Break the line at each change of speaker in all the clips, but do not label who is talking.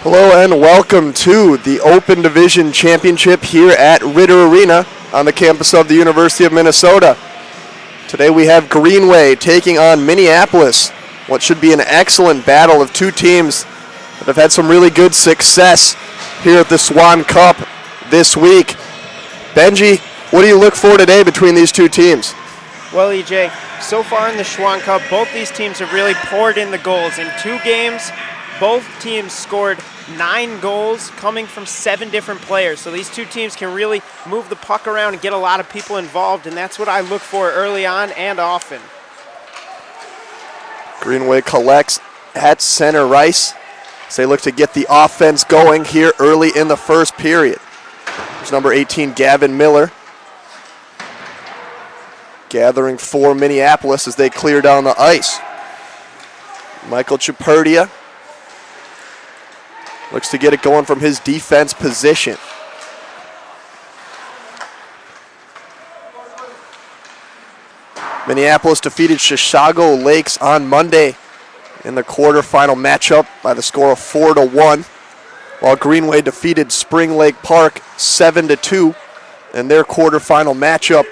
Hello and welcome to the Open Division Championship here at Ritter Arena on the campus of the University of Minnesota. Today we have Greenway taking on Minneapolis, what should be an excellent battle of two teams that have had some really good success here at the Swan Cup this week. Benji, what do you look for today between these two teams?
Well, EJ, so far in the Schwann Cup, both these teams have really poured in the goals. In 2 games, both teams scored 9 goals coming from 7 different players. So these two teams can really move the puck around and get a lot of people involved, and that's what I look for early on and often.
Greenway collects at center ice as they look to get the offense going here early in the first period. There's number 18, Gavin Miller, gathering for Minneapolis as they clear down the ice. Michael Chaperdia looks to get it going from his defense position. Minneapolis defeated Chisago Lakes on Monday in the quarterfinal matchup by the score of 4-1, while Greenway defeated Spring Lake Park 7-2 in their quarterfinal matchup.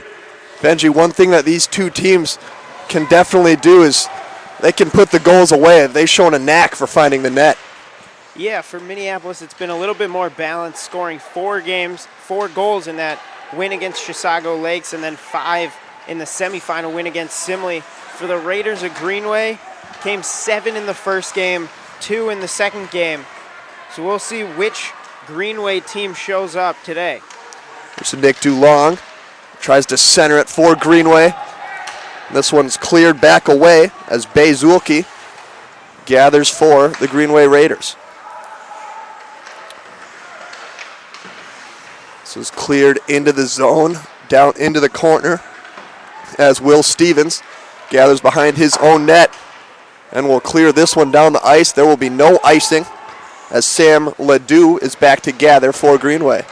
Benji, one thing that these two teams can definitely do is they can put the goals away. They've shown a knack for finding the net.
Yeah, for Minneapolis, it's been a little bit more balanced, scoring 4 goals in that win against Chisago Lakes, and then 5 in the semifinal win against Simley. For the Raiders of Greenway, came 7 in the first game, 2 in the second game. So we'll see which Greenway team shows up today.
Here's Nick DuLong, tries to center it for Greenway. This one's cleared back away as Bay Zulke gathers for the Greenway Raiders. This is cleared into the zone, down into the corner as Will Stevens gathers behind his own net and will clear this one down the ice. There will be no icing as Sam Ledoux is back to gather for Greenway.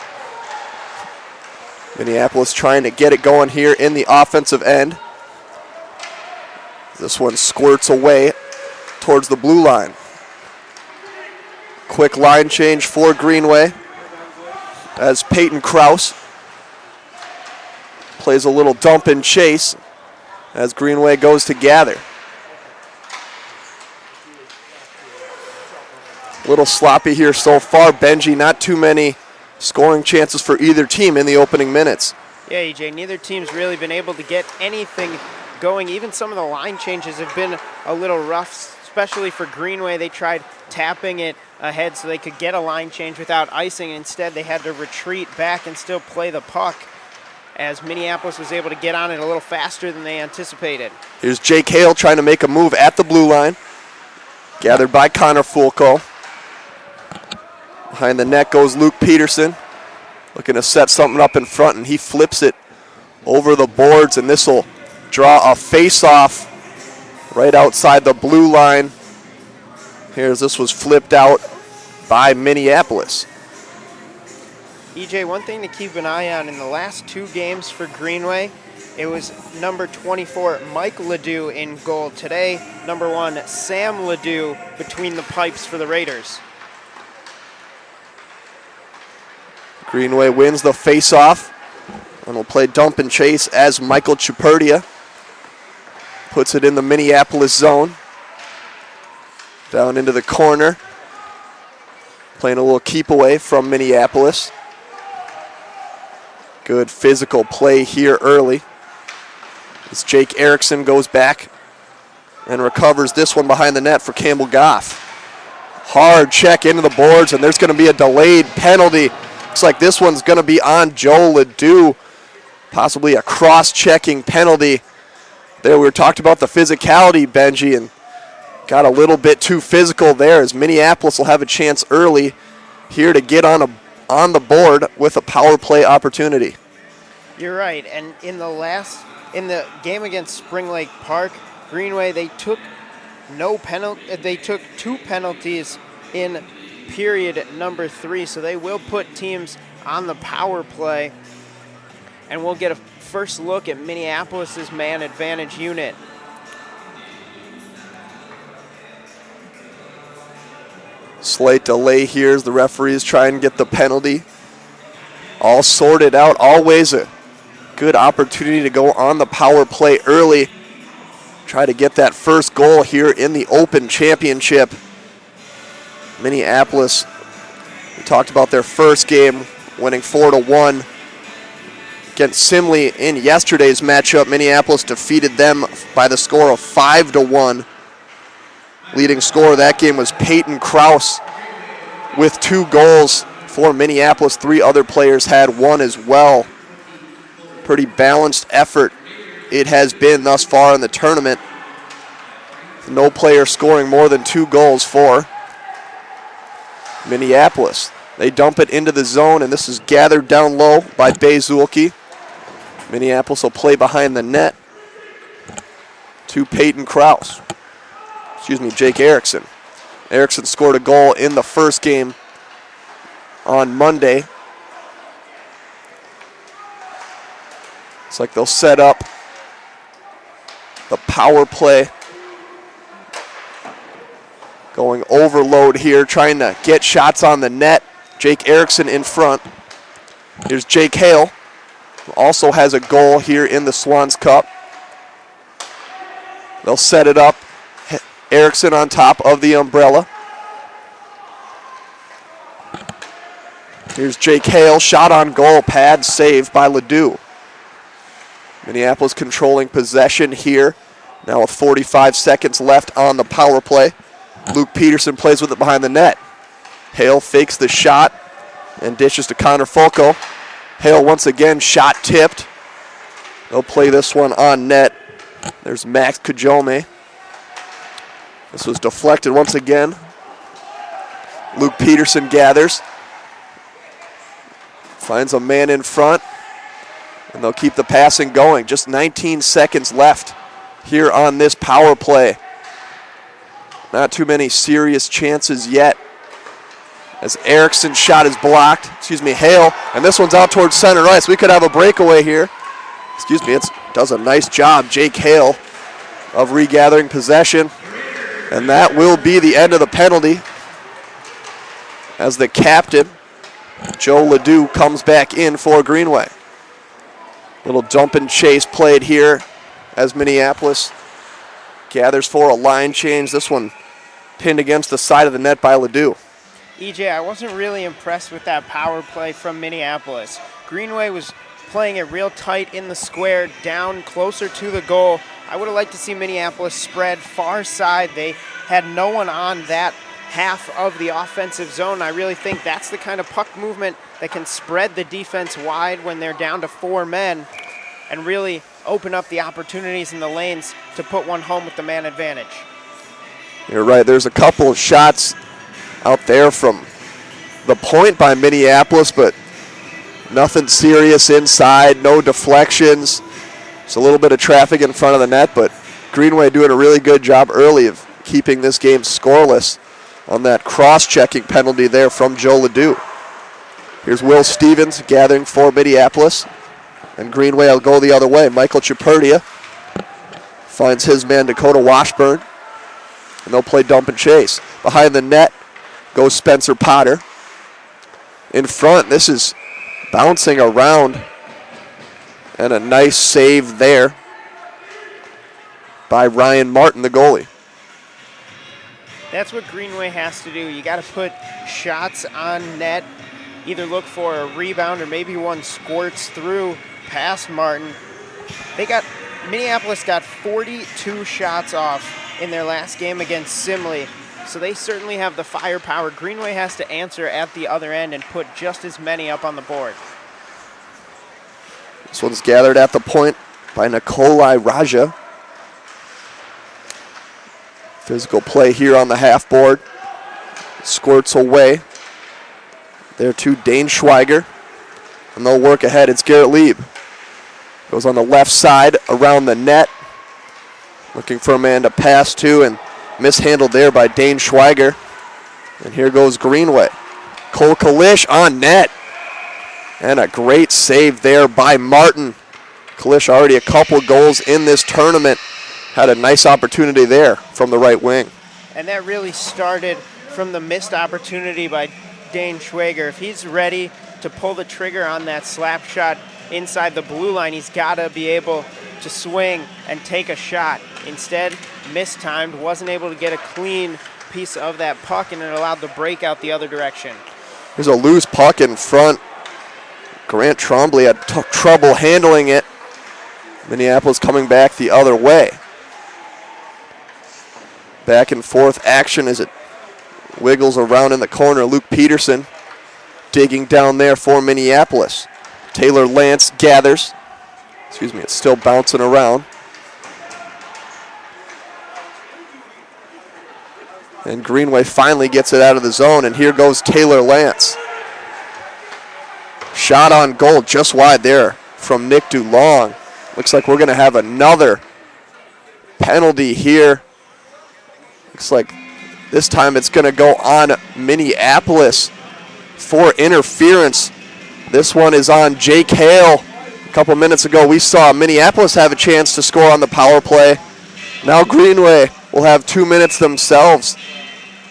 Minneapolis trying to get it going here in the offensive end. This one squirts away towards the blue line. Quick line change for Greenway as Peyton Kraus plays a little dump and chase as Greenway goes to gather. A little sloppy here so far, Benji. Not too many scoring chances for either team in the opening minutes.
Yeah, EJ, neither team's really been able to get anything going. Even some of the line changes have been a little rough, especially for Greenway. They tried tapping it ahead so they could get a line change without icing. Instead, they had to retreat back and still play the puck as Minneapolis was able to get on it a little faster than they anticipated.
Here's Jake Hale trying to make a move at the blue line. Gathered by Connor Fulco. Behind the net goes Luke Peterson, looking to set something up in front, and he flips it over the boards, and this will draw a face-off right outside the blue line. Here's this was flipped out by Minneapolis.
EJ, one thing to keep an eye on in the last 2 games for Greenway, it was number 24, Mike Ledoux in goal. Today, number 1, Sam Ledoux between the pipes for the Raiders.
Greenway wins the face-off and will play dump and chase as Michael Chaperdia puts it in the Minneapolis zone. Down into the corner. Playing a little keep away from Minneapolis. Good physical play here early. As Jake Erickson goes back and recovers this one behind the net for Campbell Goff. Hard check into the boards, and there's going to be a delayed penalty. Looks like this one's going to be on Joe Ledoux. Possibly a cross-checking penalty. There we talked about the physicality, Benji, and got a little bit too physical there as Minneapolis will have a chance early here to get on the board with a power play opportunity.
You're right, and in the game against Spring Lake Park, Greenway, they took 2 penalties in period number 3, so they will put teams on the power play, and we'll get a first look at Minneapolis's man advantage unit.
Slight delay here as the referees try and get the penalty all sorted out. Always a good opportunity to go on the power play early. Try to get that first goal here in the Open Championship. Minneapolis, we talked about their first game, winning 4-1 against Simley in yesterday's matchup. Minneapolis defeated them by the score of 5-1. Leading scorer of that game was Peyton Kraus with 2 goals for Minneapolis. 3 other players had 1 as well. Pretty balanced effort it has been thus far in the tournament. No player scoring more than 2 goals for Minneapolis. They dump it into the zone, and this is gathered down low by Bezulke. Minneapolis will play behind the net to Peyton Kraus. Jake Erickson. Erickson scored a goal in the first game on Monday. It's like they'll set up the power play. Going overload here, trying to get shots on the net. Jake Erickson in front. Here's Jake Hale, who also has a goal here in the Swans Cup. They'll set it up. Erickson on top of the umbrella. Here's Jake Hale, shot on goal, pad saved by Ledoux. Minneapolis controlling possession here. Now with 45 seconds left on the power play. Luke Peterson plays with it behind the net. Hale fakes the shot and dishes to Connor Folko. Hale once again shot tipped. They'll play this one on net. There's Max Kajome. This was deflected once again. Luke Peterson gathers. Finds a man in front. And they'll keep the passing going. Just 19 seconds left here on this power play. Not too many serious chances yet. As Erickson's shot is blocked. Hale. And this one's out towards center ice. We could have a breakaway here. It does a nice job, Jake Hale, of regathering possession. And that will be the end of the penalty as the captain, Joe Ledoux, comes back in for Greenway. Little dump and chase played here as Minneapolis gathers for a line change. This one pinned against the side of the net by Ledoux.
EJ, I wasn't really impressed with that power play from Minneapolis. Greenway was playing it real tight in the square, down closer to the goal. I would have liked to see Minneapolis spread far side. They had no one on that half of the offensive zone. I really think that's the kind of puck movement that can spread the defense wide when they're down to 4 men and really open up the opportunities in the lanes to put one home with the man advantage.
You're right. There's a couple of shots out there from the point by Minneapolis, but nothing serious inside, no deflections. It's a little bit of traffic in front of the net, but Greenway doing a really good job early of keeping this game scoreless on that cross-checking penalty there from Joe Ledoux. Here's Will Stevens gathering for Minneapolis, and Greenway will go the other way. Michael Chaperdia finds his man Dakota Washburn, and they'll play dump and chase. Behind the net goes Spencer Potter. In front, this is bouncing around, and a nice save there by Ryan Martin, the goalie.
That's what Greenway has to do. You got to put shots on net, either look for a rebound or maybe one squirts through past Martin. Minneapolis got 42 shots off in their last game against Simley, so they certainly have the firepower. Greenway has to answer at the other end and put just as many up on the board.
This one's gathered at the point by Nikolai Raja. Physical play here on the half board. Squirts away. There to Dane Schweiger. And they'll work ahead. It's Garrett Lieb. Goes on the left side around the net. Looking for a man to pass to, and mishandled there by Dane Schweiger. And here goes Greenway. Cole Kalish on net. And a great save there by Martin. Kalish already a couple goals in this tournament. Had a nice opportunity there from the right wing.
And that really started from the missed opportunity by Dane Schwager. If he's ready to pull the trigger on that slap shot inside the blue line, he's got to be able to swing and take a shot. Instead, mistimed, wasn't able to get a clean piece of that puck, and it allowed the breakout the other direction.
There's a loose puck in front. Grant Trombley had trouble handling it. Minneapolis coming back the other way. Back and forth action as it wiggles around in the corner. Luke Peterson digging down there for Minneapolis. Taylor Lance gathers. It's still bouncing around. And Greenway finally gets it out of the zone, and here goes Taylor Lance. Shot on goal just wide there from Nick DuLong. Looks like we're going to have another penalty here. Looks like this time it's going to go on Minneapolis for interference. This one is on Jake Hale. A couple minutes ago we saw Minneapolis have a chance to score on the power play. Now Greenway will have 2 minutes themselves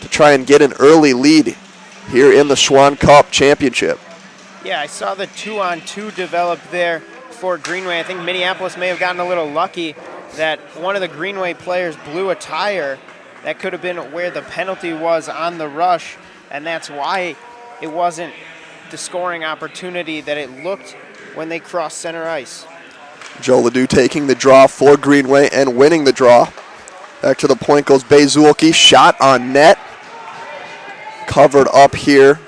to try and get an early lead here in the Schwann Cup Championship.
Yeah, I saw the 2-on-2 develop there for Greenway. I think Minneapolis may have gotten a little lucky that one of the Greenway players blew a tire. That could have been where the penalty was on the rush, and that's why it wasn't the scoring opportunity that it looked when they crossed center ice.
Joe Ledoux taking the draw for Greenway and winning the draw. Back to the point goes Bezulke. Shot on net. Covered up here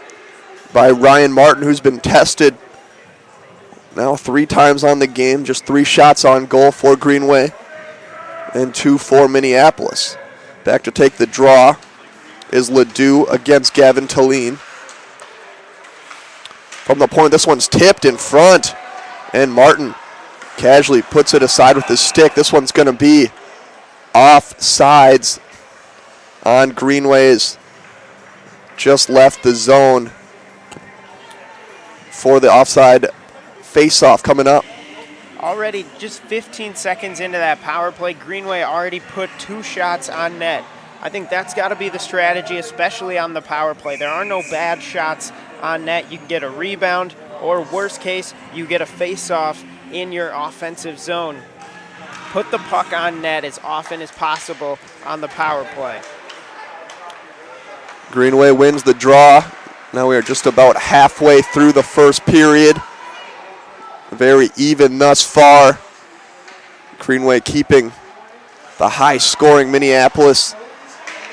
by Ryan Martin, who's been tested now 3 times on the game. Just 3 shots on goal for Greenway and 2 for Minneapolis. Back to take the draw is Ledoux against Gavin Talene. From the point, this one's tipped in front, and Martin casually puts it aside with his stick. This one's going to be offsides on Greenway's. Just left the zone for the offside face-off coming up.
Already just 15 seconds into that power play, Greenway already put 2 shots on net. I think that's got to be the strategy, especially on the power play. There are no bad shots on net. You can get a rebound, or worst case, you get a face-off in your offensive zone. Put the puck on net as often as possible on the power play.
Greenway wins the draw. Now we are just about halfway through the first period. Very even thus far. Greenway keeping the high-scoring Minneapolis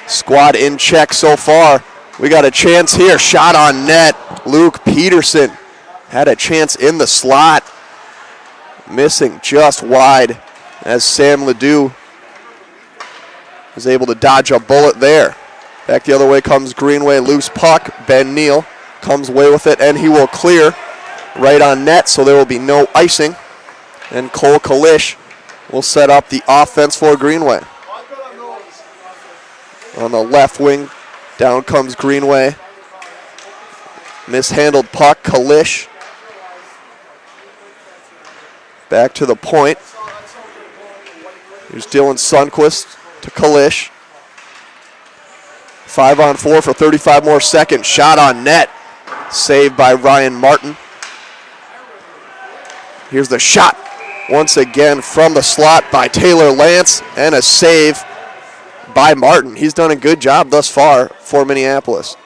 squad in check so far. We got a chance here. Shot on net. Luke Peterson had a chance in the slot. Missing just wide as Sam Ledoux was able to dodge a bullet there. Back the other way comes Greenway. Loose puck. Ben Neal comes away with it, and he will clear right on net, so there will be no icing. And Cole Kalish will set up the offense for Greenway. On the left wing, down comes Greenway. Mishandled puck, Kalish. Back to the point. Here's Dylan Sundquist to Kalish. 5-on-4 for 35 more seconds. Shot on net. Saved by Ryan Martin. Here's the shot once again from the slot by Taylor Lance, and a save by Martin. He's done a good job thus far for Minneapolis.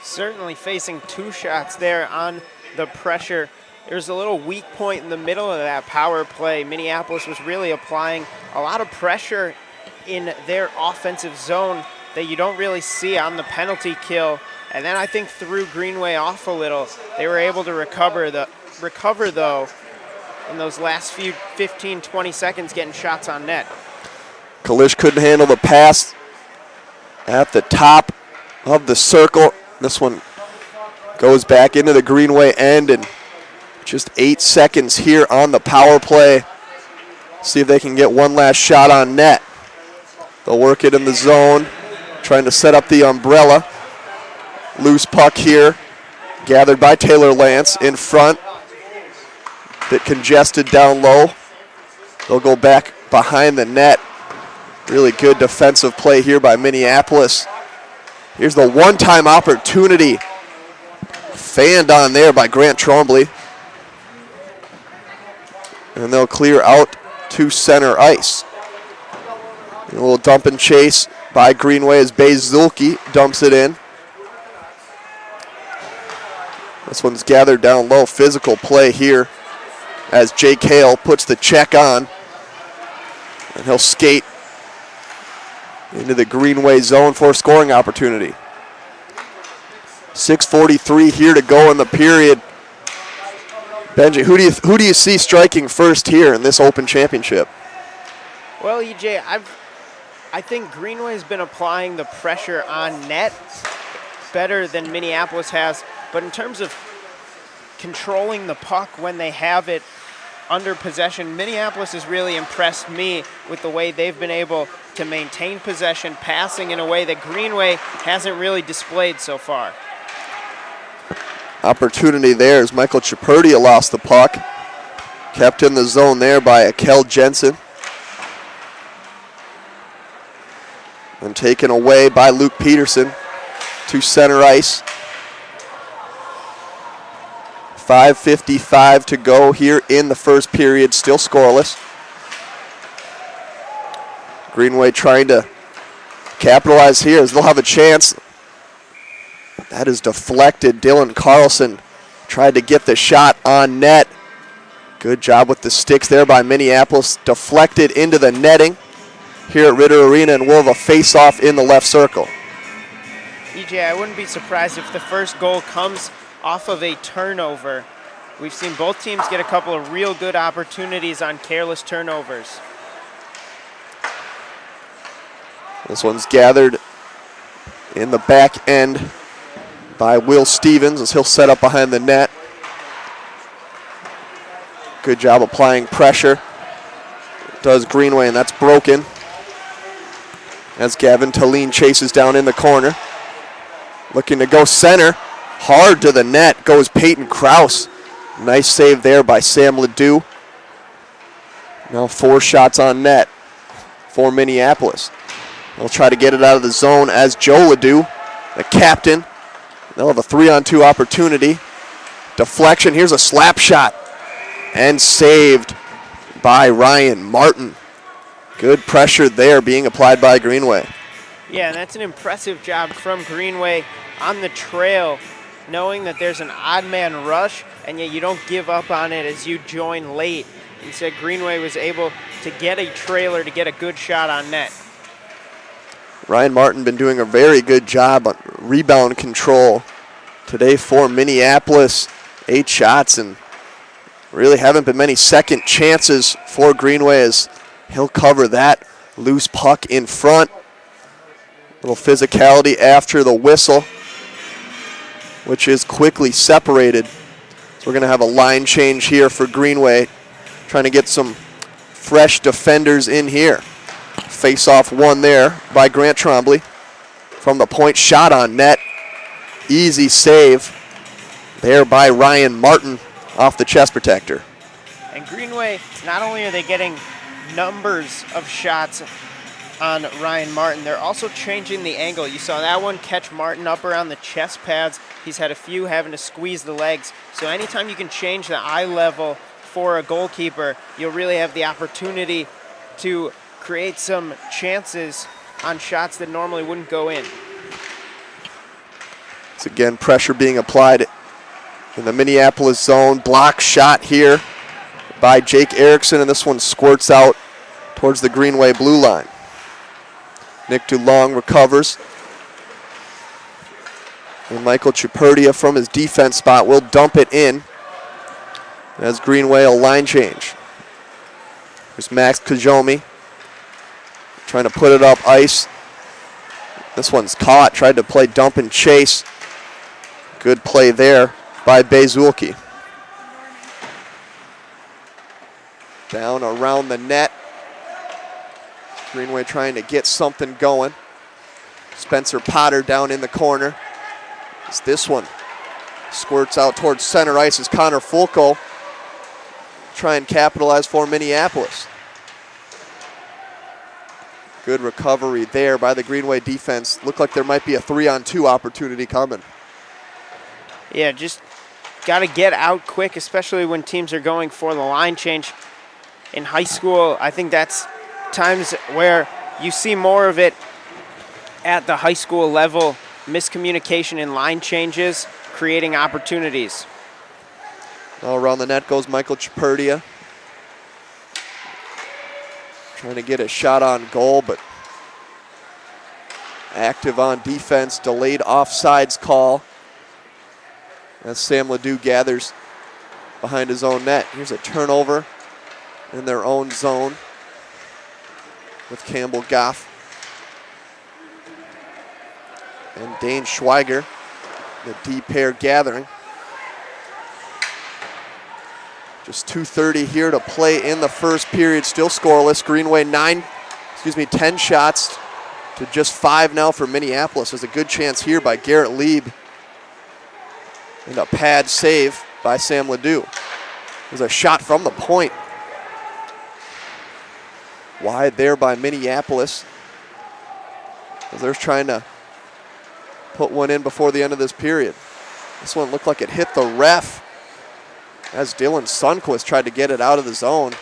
Certainly facing 2 shots there on the pressure. There's a little weak point in the middle of that power play. Minneapolis was really applying a lot of pressure in their offensive zone that you don't really see on the penalty kill. And then I think threw Greenway off a little. They were able to recover though in those last few 15, 20 seconds getting shots on net.
Kalish couldn't handle the pass at the top of the circle. This one goes back into the Greenway end, and just 8 seconds here on the power play. See if they can get one last shot on net. They'll work it in the zone, trying to set up the umbrella. Loose puck here, gathered by Taylor Lance in front. Bit congested down low They'll go back behind the net. Really good defensive play here by Minneapolis. Here's the one-time opportunity. Fanned on there by Grant Trombley. And they'll clear out to center ice. A little dump and chase by Greenway as Bezulki dumps it in. This one's gathered down low. Physical play here as Jake Hale puts the check on. And he'll skate into the Greenway zone for a scoring opportunity. 6:43 here to go in the period. Benji, who do you see striking first here in this Open Championship?
Well, EJ, I think Greenway's been applying the pressure on net better than Minneapolis has. But in terms of controlling the puck when they have it under possession, Minneapolis has really impressed me with the way they've been able to maintain possession, passing in a way that Greenway hasn't really displayed so far.
Opportunity there as Michael Chaperdia lost the puck. Kept in the zone there by Akel Jensen. And taken away by Luke Peterson to center ice. 5:55 to go here in the first period, still scoreless. Greenway trying to capitalize here as they'll have a chance. That is deflected. Dylan Carlson tried to get the shot on net. Good job with the sticks there by Minneapolis. Deflected into the netting here at Ritter Arena, and we'll have a face-off in the left circle.
EJ, I wouldn't be surprised if the first goal comes off of a turnover. We've seen both teams get a couple of real good opportunities on careless turnovers.
This one's gathered in the back end by Will Stevens as he'll set up behind the net. Good job applying pressure. Does Greenway, and that's broken. As Gavin Talene chases down in the corner. Looking to go center. Hard to the net goes Peyton Krause. Nice save there by Sam Ledoux. Now 4 shots on net for Minneapolis. They'll try to get it out of the zone as Joe Ledoux, the captain. They'll have a 3-on-2 opportunity. Deflection, here's a slap shot. And saved by Ryan Martin. Good pressure there being applied by Greenway.
Yeah, and that's an impressive job from Greenway on the trail, knowing that there's an odd man rush, and yet you don't give up on it as you join late. Instead, Greenway was able to get a trailer to get a good shot on net.
Ryan Martin been doing a very good job on rebound control today for Minneapolis. 8 shots, and really haven't been many second chances for Greenway as he'll cover that loose puck in front. Little physicality after the whistle, which is quickly separated. So we're going to have a line change here for Greenway, trying to get some fresh defenders in here. Face-off one there by Grant Trombley. From the point, shot on net. Easy save there by Ryan Martin off the chest protector.
And Greenway, not only are they getting numbers of shots on Ryan Martin, they're also changing the angle. You saw that one catch Martin up around the chest pads. He's had a few having to squeeze the legs. So anytime you can change the eye level for a goalkeeper, you'll really have the opportunity to create some chances on shots that normally wouldn't go in.
It's again pressure being applied in the Minneapolis zone. Block shot here by Jake Erickson, and this one squirts out towards the Greenway blue line. Nick DeLong recovers. And Michael Chaperdia from his defense spot will dump it in as Greenway a line change. There's Max Kajomi trying to put it up ice. This one's caught, tried to play dump and chase. Good play there by Bezulki. Down around the net. Greenway trying to get something going. Spencer Potter down in the corner. As this one squirts out towards center ice as Connor Fulco try and capitalize for Minneapolis. Good recovery there by the Greenway defense. Looked like there might be a 3-on-2 opportunity coming.
Yeah, just got to get out quick, especially when teams are going for the line change. In high school, I think that's times where you see more of it at the high school level, miscommunication in line changes, creating opportunities.
Now around the net goes Michael Chaperdia. Trying to get a shot on goal, but active on defense. Delayed offsides call as Sam Ledoux gathers behind his own net. Here's a turnover in their own zone with Campbell Goff and Dane Schweiger, the D pair gathering. Just 2:30 here to play in the first period, still scoreless. Greenway 10 shots to just 5 now for Minneapolis. There's a good chance here by Garrett Lieb. And a pad save by Sam Ledoux. There's a shot from the point. Wide there by Minneapolis. As they're trying to put one in before the end of this period. This one looked like it hit the ref as Dylan Sundquist tried to get it out of the zone.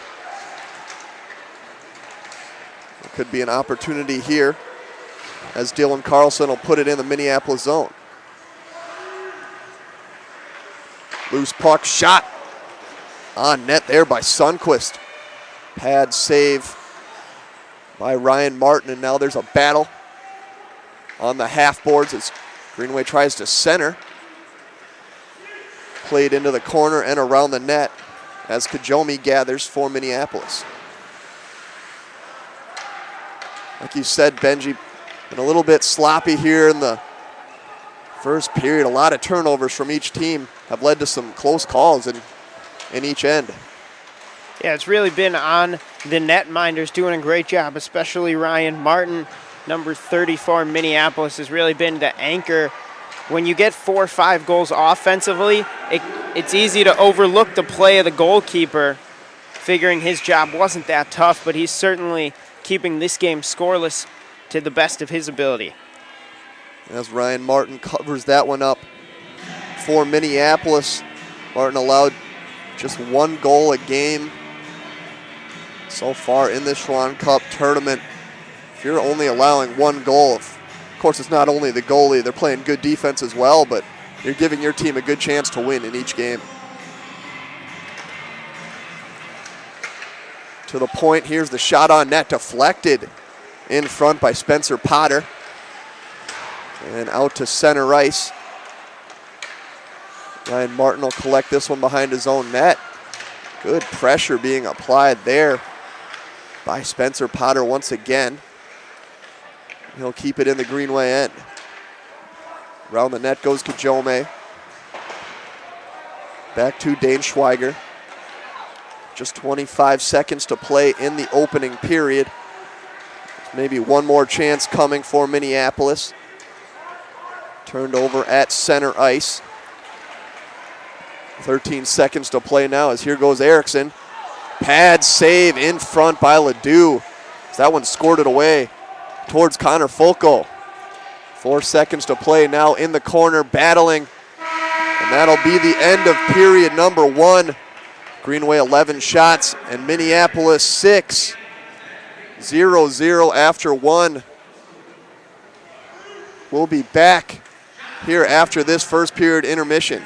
There could be an opportunity here as Dylan Carlson will put it in the Minneapolis zone. Loose puck shot on net there by Sundquist. Pad save by Ryan Martin, and now there's a battle on the half boards as Greenway tries to center. Played into the corner and around the net as Kajomi gathers for Minneapolis. Like you said, Benji, been a little bit sloppy here in the first period. A lot of turnovers from each team have led to some close calls in each end.
Yeah, it's really been on the netminders doing a great job, especially Ryan Martin, number 34 Minneapolis, has really been the anchor. When you get 4 or 5 goals offensively, it's easy to overlook the play of the goalkeeper, figuring his job wasn't that tough, but he's certainly keeping this game scoreless to the best of his ability.
As Ryan Martin covers that one up for Minneapolis, Martin allowed just 1 goal a game so far in this Schwann Cup tournament. If you're only allowing 1 goal, of course it's not only the goalie, they're playing good defense as well, but you're giving your team a good chance to win in each game. To the point, here's the shot on net, deflected in front by Spencer Potter. And out to center ice. Ryan Martin will collect this one behind his own net. Good pressure being applied there by Spencer Potter once again. He'll keep it in the Greenway end. Around the net goes Kajome. Back to Dane Schweiger. Just 25 seconds to play in the opening period. Maybe one more chance coming for Minneapolis. Turned over at center ice. 13 seconds to play now as here goes Erickson. Pad save in front by Ledoux. That one scored it away towards Connor Folko. 4 seconds to play now in the corner, battling. And that'll be the end of period number 1. Greenway 11 shots and Minneapolis 6. 0-0 after 1. We'll be back here after this first period intermission.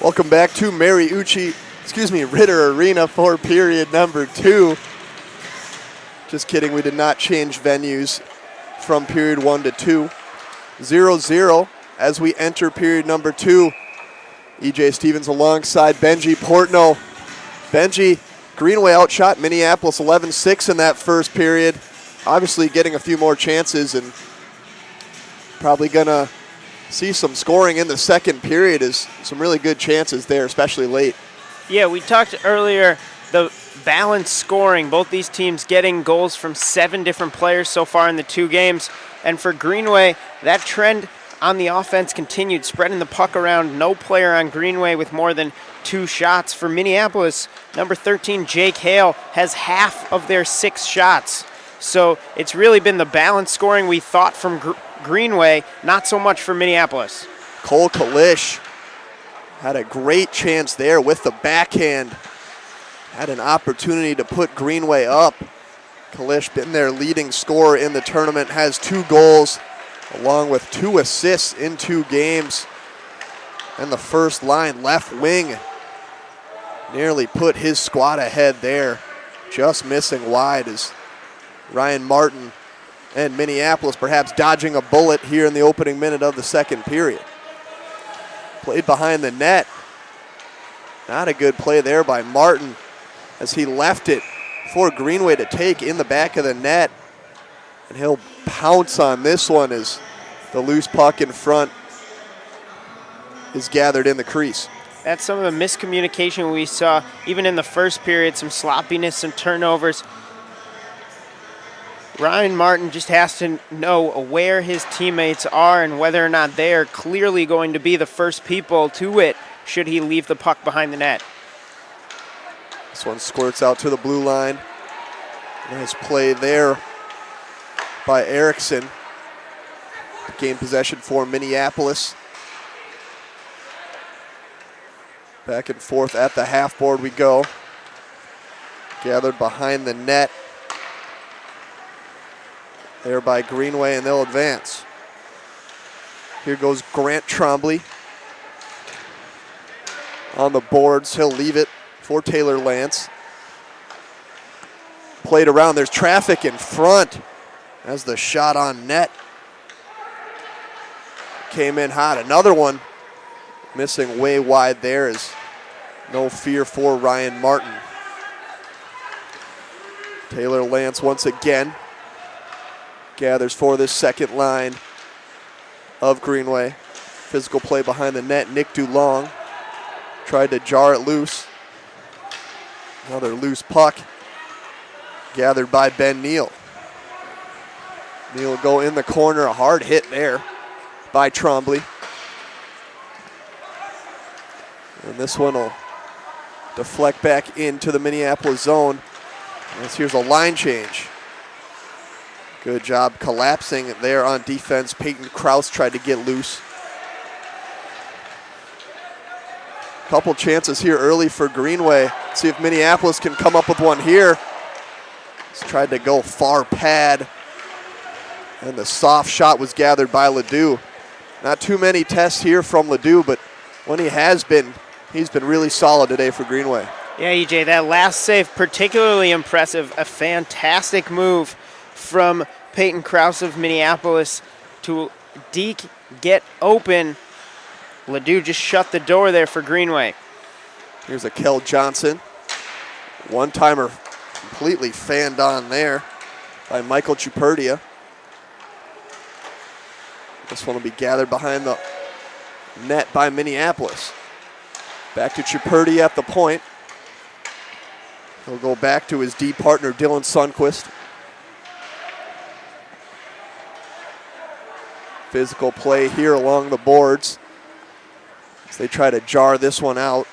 Welcome back to Ritter Arena for period number 2. Just kidding, we did not change venues from period 1 to 2. 0-0 as we enter period number 2. EJ Stevens alongside Benji Portno. Benji, Greenway outshot Minneapolis 11-6 in that first period. Obviously getting a few more chances and probably gonna see some scoring in the second period. Is some really good chances there, especially late.
Yeah, we talked earlier, the balanced scoring, both these teams getting goals from 7 different players so far in the 2 games. And for Greenway, that trend on the offense continued, spreading the puck around. No player on Greenway with more than 2 shots. For Minneapolis, number 13, Jake Hale, has half of their 6 shots. So it's really been the balanced scoring we thought from Greenway, not so much for Minneapolis.
Cole Kalish had a great chance there with the backhand. Had an opportunity to put Greenway up. Kalish been their leading scorer in the tournament, has 2 goals along with 2 assists in 2 games. And the first line left wing nearly put his squad ahead there. Just missing wide as Ryan Martin and Minneapolis perhaps dodging a bullet here in the opening minute of the second period. Played behind the net. Not a good play there by Martin as he left it for Greenway to take in the back of the net. And he'll pounce on this one as the loose puck in front is gathered in the crease.
That's some of the miscommunication we saw even in the first period, some sloppiness, some turnovers. Ryan Martin just has to know where his teammates are and whether or not they are clearly going to be the first people to it should he leave the puck behind the net.
This one squirts out to the blue line. Nice play there by Erickson. Gain possession for Minneapolis. Back and forth at the half board we go. Gathered behind the net. There by Greenway, and they'll advance. Here goes Grant Trombley. On the boards, he'll leave it for Taylor Lance. Played around, there's traffic in front as the shot on net came in hot. Another one missing way wide there is no fear for Ryan Martin. Taylor Lance once again gathers for this second line of Greenway. Physical play behind the net. Nick Dulong tried to jar it loose. Another loose puck gathered by Ben Neal. Neal will go in the corner. A hard hit there by Trombley. And this one will deflect back into the Minneapolis zone. As here's a line change. Good job collapsing there on defense. Peyton Krause tried to get loose. Couple chances here early for Greenway. See if Minneapolis can come up with one here. He's tried to go far pad. And the soft shot was gathered by Ledoux. Not too many tests here from Ledoux, but when he has been, he's been really solid today for Greenway.
Yeah, EJ, that last save particularly impressive. A fantastic move from Peyton Krause of Minneapolis to Deke get open. Ledoux just shut the door there for Greenway.
Here's a Kel Johnson. One-timer completely fanned on there by Michael Chuperdia. This one will be gathered behind the net by Minneapolis. Back to Chuperdia at the point. He'll go back to his D partner, Dylan Sundquist. Physical play here along the boards as they try to jar this one out.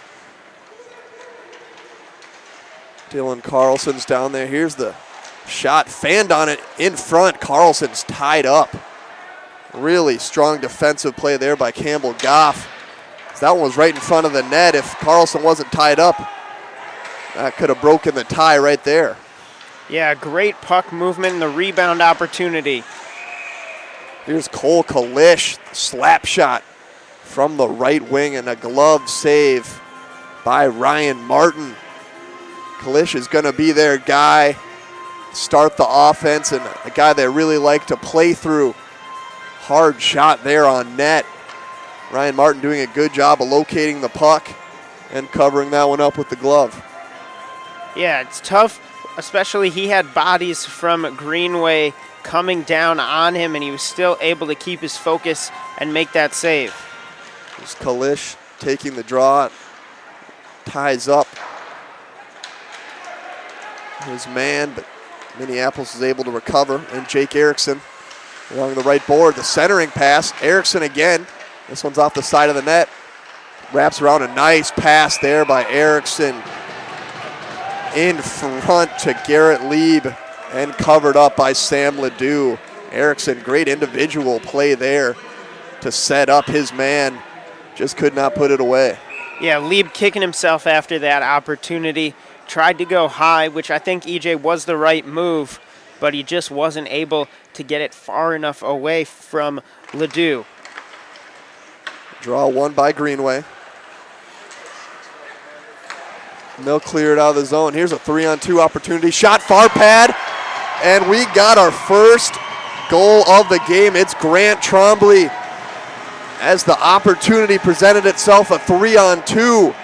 Dylan Carlson's down there. Here's the shot, fanned on it in front. Carlson's tied up. Really strong defensive play there by Campbell Goff. That one was right in front of the net. If Carlson wasn't tied up, that could have broken the tie right there.
Yeah, great puck movement and the rebound opportunity.
Here's Cole Kalish, slap shot from the right wing, and a glove save by Ryan Martin. Kalish is going to be their guy, start the offense, and a guy they really like to play through. Hard shot there on net. Ryan Martin doing a good job of locating the puck and covering that one up with the glove.
Yeah, it's tough, especially he had bodies from Greenway coming down on him, and he was still able to keep his focus and make that save.
There's Kalish taking the draw, ties up his man, but Minneapolis is able to recover, and Jake Erickson along the right board. The centering pass, Erickson again. This one's off the side of the net. Wraps around, a nice pass there by Erickson in front to Garrett Lieb and covered up by Sam Ledoux. Erickson, great individual play there to set up his man. Just could not put it away.
Yeah, Lieb kicking himself after that opportunity. Tried to go high, which I think EJ was the right move, but he just wasn't able to get it far enough away from Ledoux.
Draw one by Greenway. And they'll clear it out of the zone. Here's a 3-on-2 opportunity. Shot far pad, and we got our first goal of the game. It's Grant Trombley. As the opportunity presented itself, a 3-on-2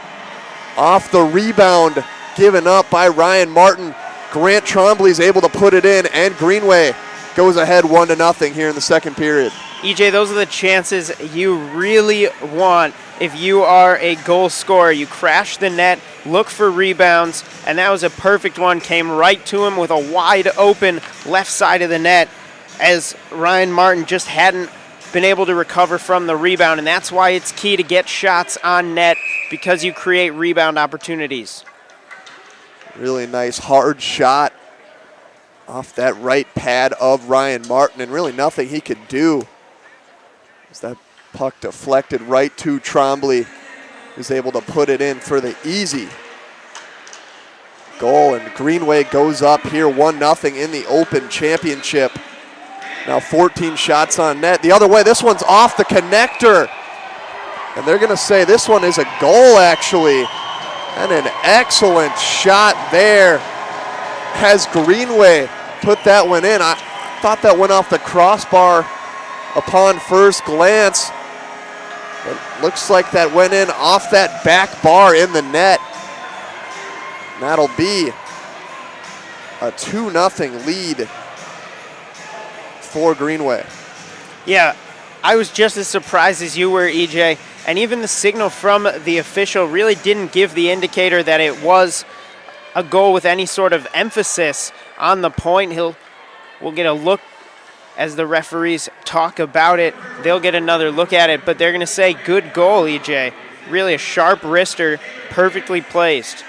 off the rebound given up by Ryan Martin. Grant Trombley is able to put it in, and Greenway goes ahead 1-0 here in the second period.
EJ, those are the chances you really want if you are a goal scorer. You crash the net, look for rebounds, and that was a perfect one. Came right to him with a wide open left side of the net, as Ryan Martin just hadn't been able to recover from the rebound, and that's why it's key to get shots on net, because you create rebound opportunities.
Really nice hard shot off that right pad of Ryan Martin, and really nothing he could do as that puck deflected right to Trombley, who's able to put it in for the easy goal. And Greenway goes up here 1-0 in the Open Championship. Now 14 shots on net. The other way, this one's off the connector. And they're going to say this one is a goal, actually. And an excellent shot there. Has Greenway put that one in? I thought that went off the crossbar upon first glance. But looks like that went in off that back bar in the net. And that'll be a 2-0 lead for Greenway.
Yeah, I was just as surprised as you were, EJ. And even the signal from the official really didn't give the indicator that it was a goal with any sort of emphasis on the point. We'll get a look as the referees talk about it. They'll get another look at it, but they're going to say good goal, EJ. Really a sharp wrister, perfectly placed.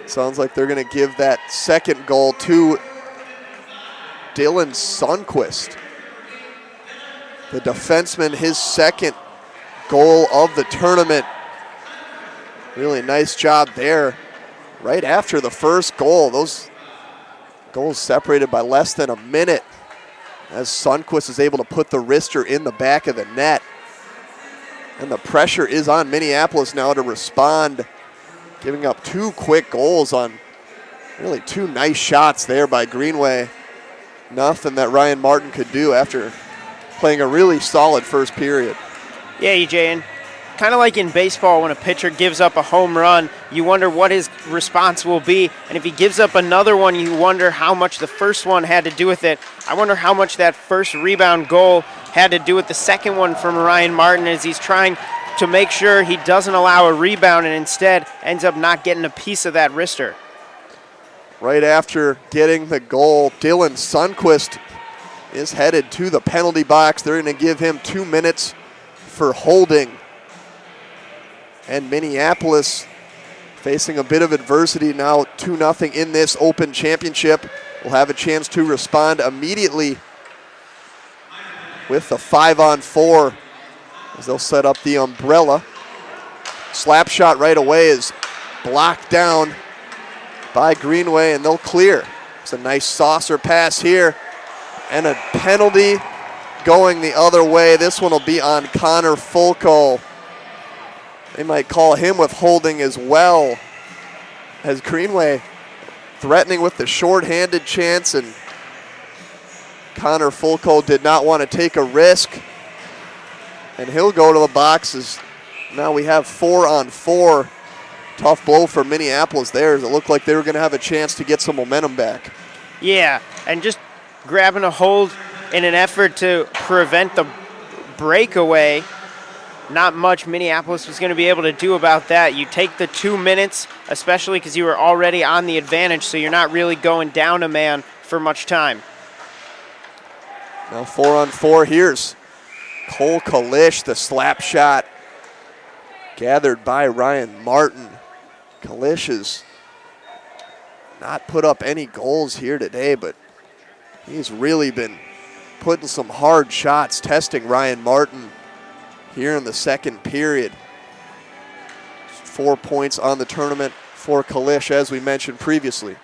Sounds like they're going to give that second goal to Dylan Sundquist. The defenseman, his second goal of the tournament. Really nice job there. Right after the first goal, those goals separated by less than a minute, as Sundquist is able to put the wrister in the back of the net. And the pressure is on Minneapolis now to respond, giving up two quick goals on really two nice shots there by Greenway. Nothing that Ryan Martin could do after playing a really solid first period.
Yeah, EJ, and kind of like in baseball, when a pitcher gives up a home run, you wonder what his response will be. And if he gives up another one, you wonder how much the first one had to do with it. I wonder how much that first rebound goal had to do with the second one from Ryan Martin, as he's trying to make sure he doesn't allow a rebound and instead ends up not getting a piece of that wrister.
Right after getting the goal, Dylan Sundquist is headed to the penalty box. They're going to give him 2 minutes for holding. And Minneapolis facing a bit of adversity now, 2-0 in this Open Championship. Will have a chance to respond immediately with the 5-on-4 as they'll set up the umbrella. Slap shot right away is blocked down by Greenway, and they'll clear. It's a nice saucer pass here, and a penalty going the other way. This one will be on Connor Fulco. They might call him with holding as well, as Greenway threatening with the shorthanded chance, and Connor Fulco did not want to take a risk. And he'll go to the boxes. Now we have 4-on-4. Tough blow for Minneapolis there, as it looked like they were going to have a chance to get some momentum back.
Yeah, and just grabbing a hold in an effort to prevent the breakaway. Not much Minneapolis was going to be able to do about that. You take the 2 minutes, especially because you were already on the advantage, so you're not really going down a man for much time.
Now 4-on-4. Here's Cole Kalish, the slap shot gathered by Ryan Martin. Kalish has not put up any goals here today, but he's really been putting some hard shots, testing Ryan Martin here in the second period. 4 points on the tournament for Kalish, as we mentioned previously.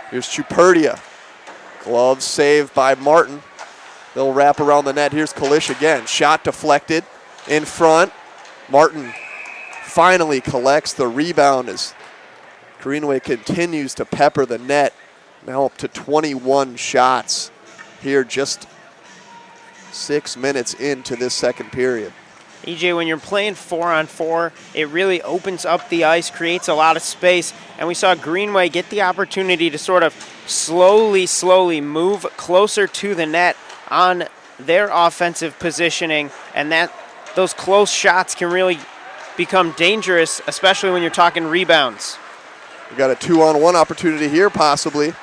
Here's Chuperdia. Glove saved by Martin. They'll wrap around the net. Here's Kalish again. Shot deflected in front. Martin finally collects the rebound as Greenway continues to pepper the net. Now up to 21 shots here just 6 minutes into this second period.
EJ, when you're playing 4-on-4, it really opens up the ice, creates a lot of space, and we saw Greenway get the opportunity to sort of slowly move closer to the net on their offensive positioning, and that those close shots can really become dangerous, especially when you're talking rebounds.
We got a 2-on-1 opportunity here possibly,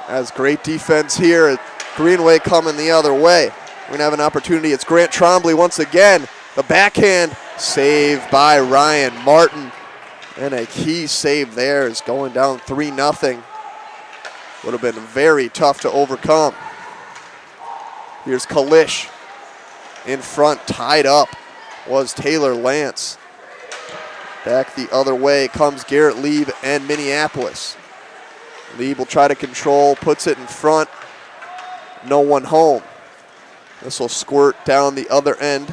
as great defense here. Greenway coming the other way. We're gonna have an opportunity. It's Grant Trombley once again. The backhand save by Ryan Martin. And a key save there is going down 3-0. Would have been very tough to overcome. Here's Kalish in front, tied up was Taylor Lance. Back the other way comes Garrett Lieb and Minneapolis. Lieb will try to control, puts it in front. No one home. This will squirt down the other end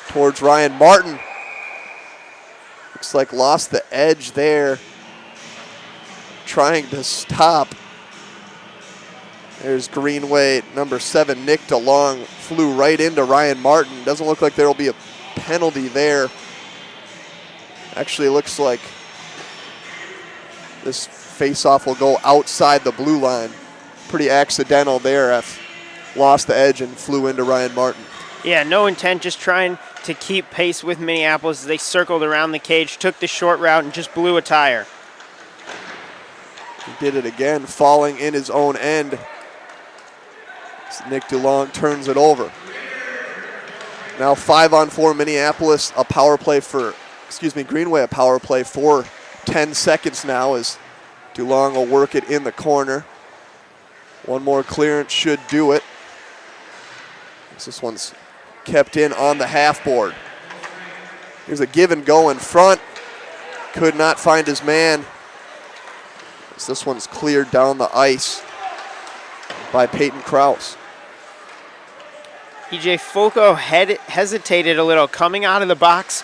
towards Ryan Martin. Looks like lost the edge there, trying to stop. There's Greenway, number 7, Nick DeLong, flew right into Ryan Martin. Doesn't look like there will be a penalty there. Actually, it looks like this face-off will go outside the blue line. Pretty accidental there. Lost the edge and flew into Ryan Martin.
Yeah, no intent, just trying to keep pace with Minneapolis as they circled around the cage, took the short route, and just blew a tire.
He did it again, falling in his own end. Nick DeLong turns it over. Now 5-on-4 Minneapolis, a power play for, Greenway, a power play for 10 seconds now as DeLong will work it in the corner. One more clearance should do it. This one's kept in on the half board. Here's a give and go in front. Could not find his man. This one's cleared down the ice by Peyton Krause.
EJ Fulco hesitated a little coming out of the box.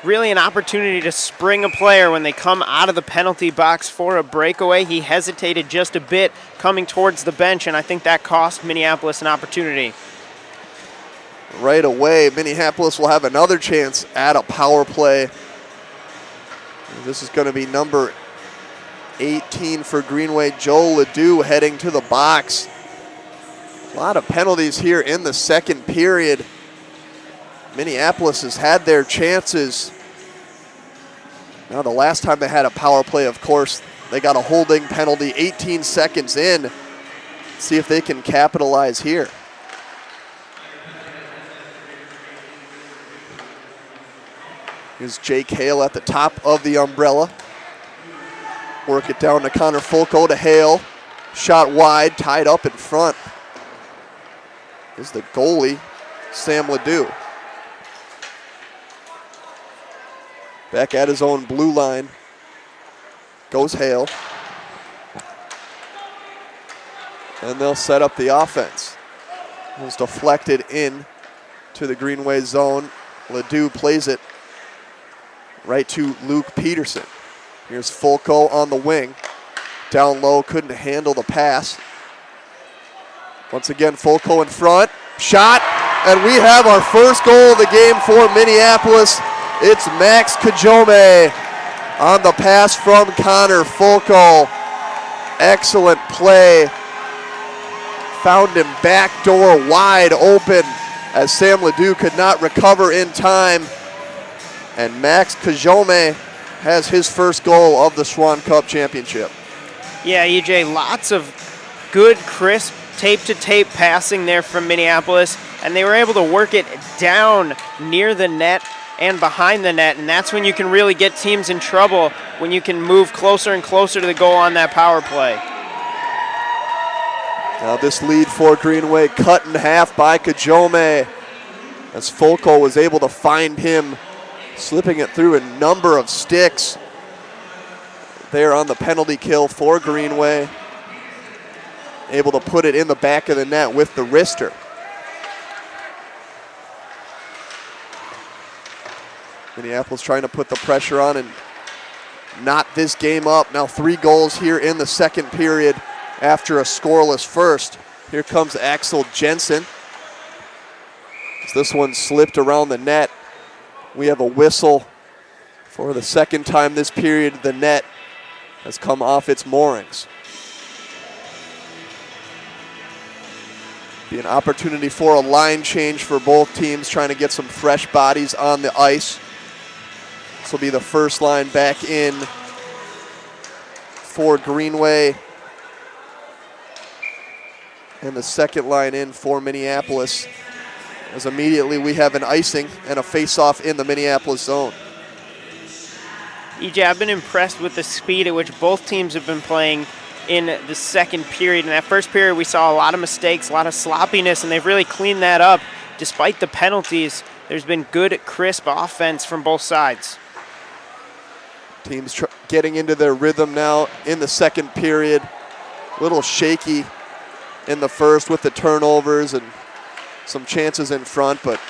Really an opportunity to spring a player when they come out of the penalty box for a breakaway. He hesitated just a bit coming towards the bench, and I think that cost Minneapolis an opportunity.
Right away, Minneapolis will have another chance at a power play. This is going to be number 18 for Greenway, Joe Ledoux, heading to the box. A lot of penalties here in the second period. Minneapolis has had their chances. Now, the last time they had a power play, of course, they got a holding penalty 18 seconds in. Let's see if they can capitalize here. Here's Jake Hale at the top of the umbrella. Work it down to Connor Fulco to Hale. Shot wide, tied up in front. Is the goalie, Sam Ledoux. Back at his own blue line goes Hale. And they'll set up the offense. It was deflected in to the Greenway zone. Ledoux plays it right to Luke Peterson. Here's Fulco on the wing. Down low, couldn't handle the pass. Once again, Fulco in front. Shot, and we have our first goal of the game for Minneapolis. It's Max Kajome on the pass from Connor Fulco. Excellent play. Found him backdoor wide open as Sam Ledoux could not recover in time. And Max Kajome has his first goal of the Swan Cup Championship.
Yeah, EJ, lots of good, crisp, tape-to-tape passing there from Minneapolis, and they were able to work it down near the net and behind the net, and that's when you can really get teams in trouble, when you can move closer and closer to the goal on that power play.
Now this lead for Greenway cut in half by Kajome as Fulco was able to find him, slipping it through a number of sticks there on the penalty kill for Greenway. Able to put it in the back of the net with the wrister. Minneapolis trying to put the pressure on and knot this game up. Now 3 goals here in the second period after a scoreless first. Here comes Axel Jensen. As this one slipped around the net. We have a whistle for the second time this period. The net has come off its moorings. Be an opportunity for a line change for both teams, trying to get some fresh bodies on the ice. This will be the first line back in for Greenway, and the second line in for Minneapolis, as immediately we have an icing and a face-off in the Minneapolis zone.
EJ, I've been impressed with the speed at which both teams have been playing in the second period. In that first period, we saw a lot of mistakes, a lot of sloppiness, and they've really cleaned that up. Despite the penalties, there's been good, crisp offense from both sides.
Teams getting into their rhythm now in the second period. A little shaky in the first with the turnovers and some chances in front, but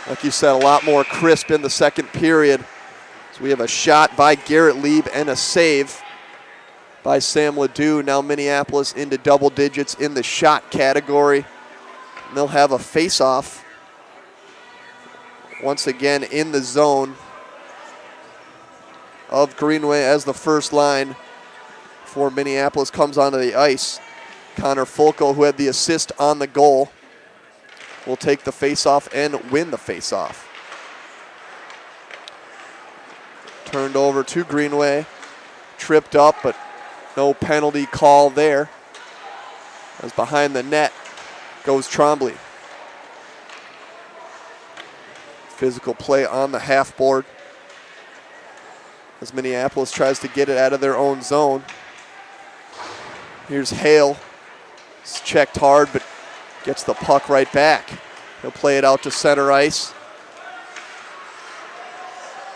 like you said, a lot more crisp in the second period. So we have a shot by Garrett Lieb and a save by Sam Ledoux. Now Minneapolis into double digits in the shot category. And they'll have a face-off once again in the zone of Greenway as the first line for Minneapolis comes onto the ice. Connor Fulco, who had the assist on the goal, will take the face-off and win the face-off. Turned over to Greenway, tripped up, but no penalty call there. As behind the net goes Trombley. Physical play on the half board as Minneapolis tries to get it out of their own zone. Here's Hale. It's checked hard, but gets the puck right back. He'll play it out to center ice.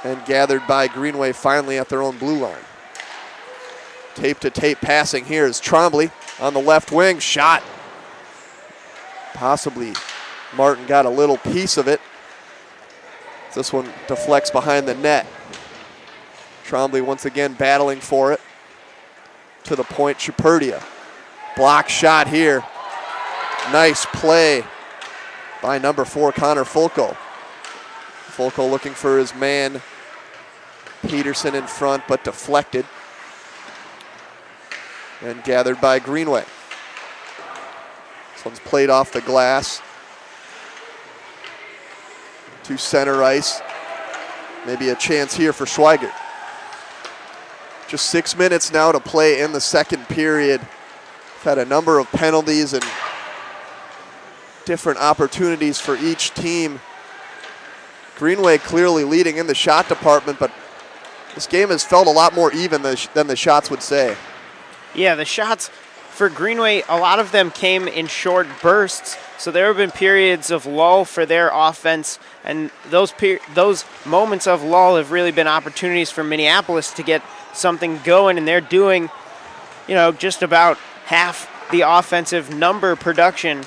And gathered by Greenway finally at their own blue line. Tape-to-tape passing here is Trombley on the left wing. Shot. Possibly Martin got a little piece of it. This one deflects behind the net. Trombley once again battling for it. To the point, Chaperdia. Block shot here. Nice play by number 4, Connor Fulco. Fulco looking for his man, Peterson in front, but deflected. And gathered by Greenway. This one's played off the glass to center ice. Maybe a chance here for Schweigert. Just 6 minutes now to play in the second period. We've had a number of penalties and different opportunities for each team. Greenway clearly leading in the shot department, but this game has felt a lot more even than the shots would say.
Yeah, the shots for Greenway, a lot of them came in short bursts, so there have been periods of lull for their offense, and those moments of lull have really been opportunities for Minneapolis to get something going, and they're doing, just about half the offensive number production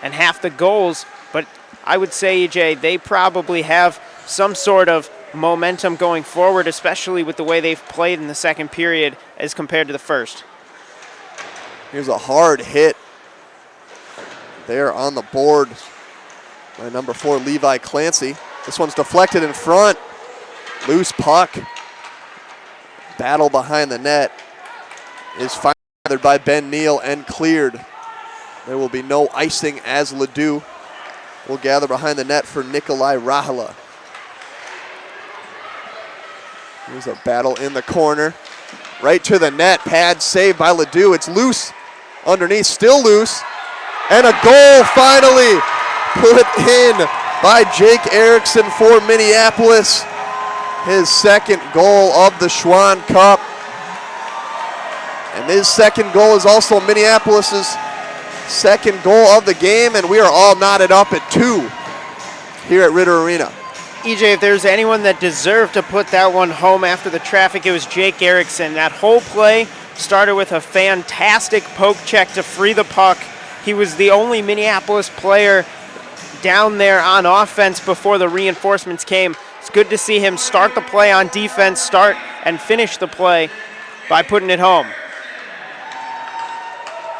and half the goals. But I would say, EJ, they probably have some sort of momentum going forward, especially with the way they've played in the second period as compared to the first.
Here's a hard hit there on the board by number 4, Levi Clancy. This one's deflected in front. Loose puck. Battle behind the net is gathered by Ben Neal and cleared. There will be no icing as Ledoux will gather behind the net for Nikolai Rahala. Here's a battle in the corner. Right to the net. Pad saved by Ledoux. It's loose underneath, still loose. And a goal finally put in by Jake Erickson for Minneapolis. His second goal of the Schwann Cup. And his second goal is also Minneapolis' second goal of the game, and we are all knotted up at 2 here at Ritter Arena.
EJ, if there's anyone that deserved to put that one home after the traffic, it was Jake Erickson. That whole play started with a fantastic poke check to free the puck. He was the only Minneapolis player down there on offense before the reinforcements came. It's good to see him start the play on defense, start and finish the play by putting it home.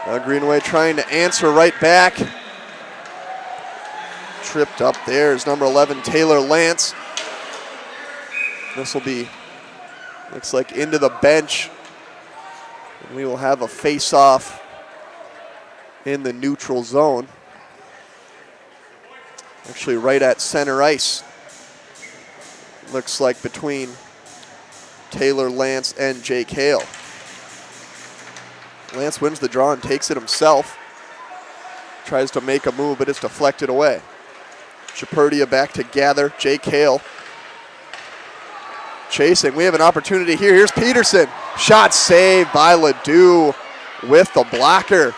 Now Greenway trying to answer right back. Tripped up there is number 11, Taylor Lance. This will be, looks like, into the bench. And we will have a face-off in the neutral zone. Actually right at center ice. Looks like between Taylor Lance and Jake Hale. Lance wins the draw and takes it himself. Tries to make a move, but it's deflected away. Chaperdia back to gather. Jake Hale chasing. We have an opportunity here. Here's Peterson. Shot saved by Ledoux with the blocker.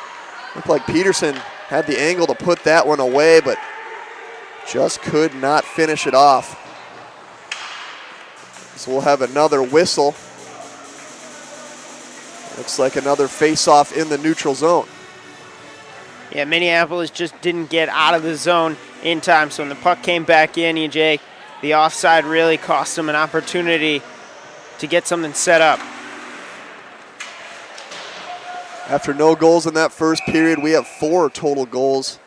Looked like Peterson had the angle to put that one away, but just could not finish it off. So we'll have another whistle. Looks like another face-off in the neutral zone.
Yeah, Minneapolis just didn't get out of the zone in time. So when the puck came back in, EJ, the offside really cost them an opportunity to get something set up.
After no goals in that first period, we have 4 total goals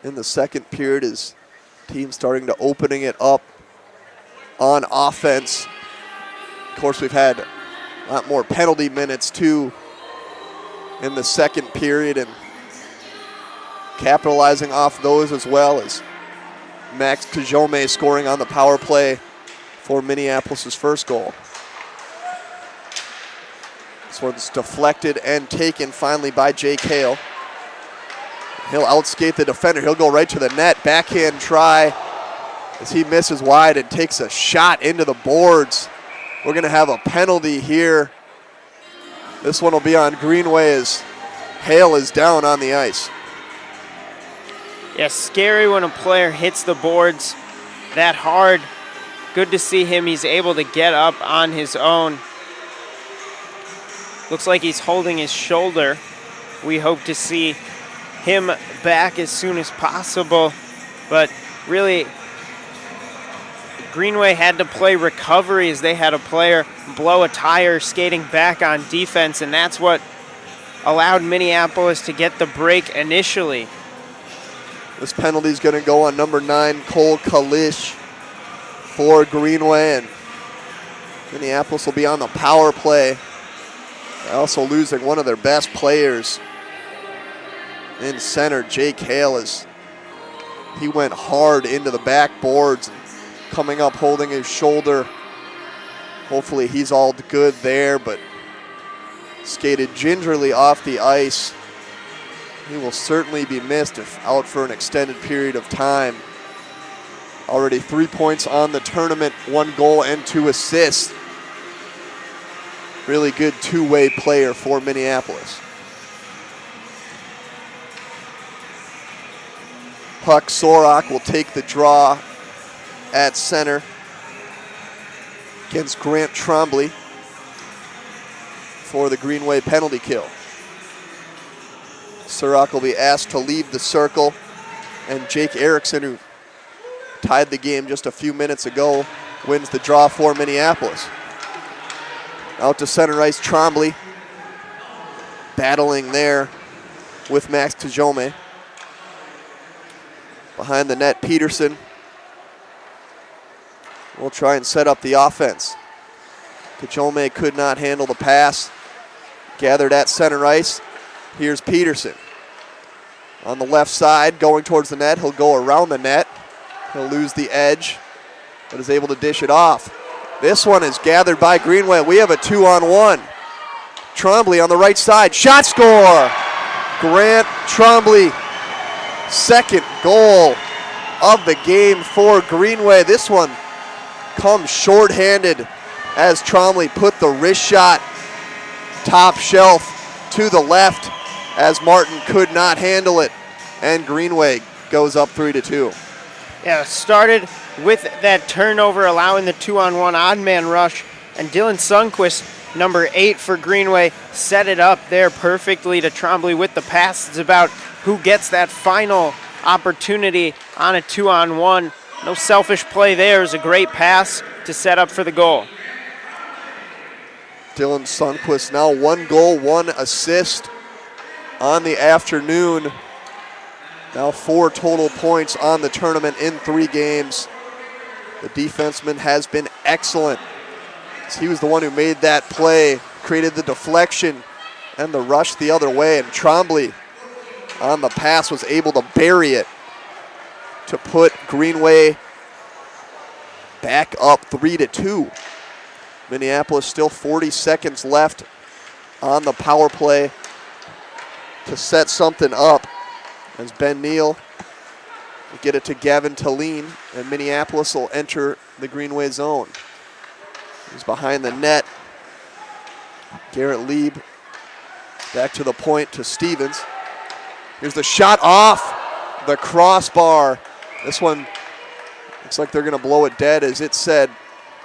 in the second period as team starting to opening it up on offense. Of course, we've had a lot more penalty minutes too in the second period, and capitalizing off those as well as Max Kajome scoring on the power play for Minneapolis' first goal. This one's deflected and taken finally by Jake Hale. He'll outskate the defender. He'll go right to the net. Backhand try as he misses wide and takes a shot into the boards. We're going to have a penalty here. This one will be on Greenway as Hale is down on the ice.
Yeah, scary when a player hits the boards that hard. Good to see him. He's able to get up on his own. Looks like he's holding his shoulder. We hope to see him back as soon as possible. But really, Greenway had to play recovery as they had a player blow a tire skating back on defense, and that's what allowed Minneapolis to get the break initially.
This penalty is going to go on number 9, Cole Kalish for Greenway, and Minneapolis will be on the power play. They're also losing one of their best players in center, Jake Hale, as he went hard into the backboards and coming up holding his shoulder. Hopefully he's all good there, but skated gingerly off the ice. He will certainly be missed if out for an extended period of time. Already 3 points on the tournament, 1 goal and 2 assists. Really good two-way player for Minneapolis. Puck Sorak will take the draw at center against Grant Trombley for the Greenway penalty kill. Surak will be asked to leave the circle. And Jake Erickson, who tied the game just a few minutes ago, wins the draw for Minneapolis. Out to center ice, Trombley battling there with Max Tajome. Behind the net, Peterson will try and set up the offense. Tajome could not handle the pass. Gathered at center ice. Here's Peterson. On the left side, going towards the net. He'll go around the net. He'll lose the edge, but is able to dish it off. This one is gathered by Greenway. We have a 2-on-1. Trombley on the right side. Shot score! Grant Trombley, second goal of the game for Greenway. This one comes shorthanded as Trombley put the wrist shot top shelf to the left as Martin could not handle it, and Greenway goes up 3-2.
Yeah, started with that turnover, allowing the 2-on-1 odd man rush, and Dylan Sundquist, number 8 for Greenway, set it up there perfectly to Trombley with the pass. It's about who gets that final opportunity on a 2-on-1. No selfish play there. It was a great pass to set up for the goal.
Dylan Sundquist now 1 goal, 1 assist on the afternoon. Now 4 total points on the tournament in 3 games. The defenseman has been excellent. He was the one who made that play, created the deflection and the rush the other way, and Trombley on the pass was able to bury it to put Greenway back up 3-2. Minneapolis still 40 seconds left on the power play to set something up as Ben Neal will get it to Gavin Talene, and Minneapolis will enter the Greenway zone. He's behind the net. Garrett Lieb back to the point to Stevens. Here's the shot off the crossbar. This one looks like they're going to blow it dead, as it said.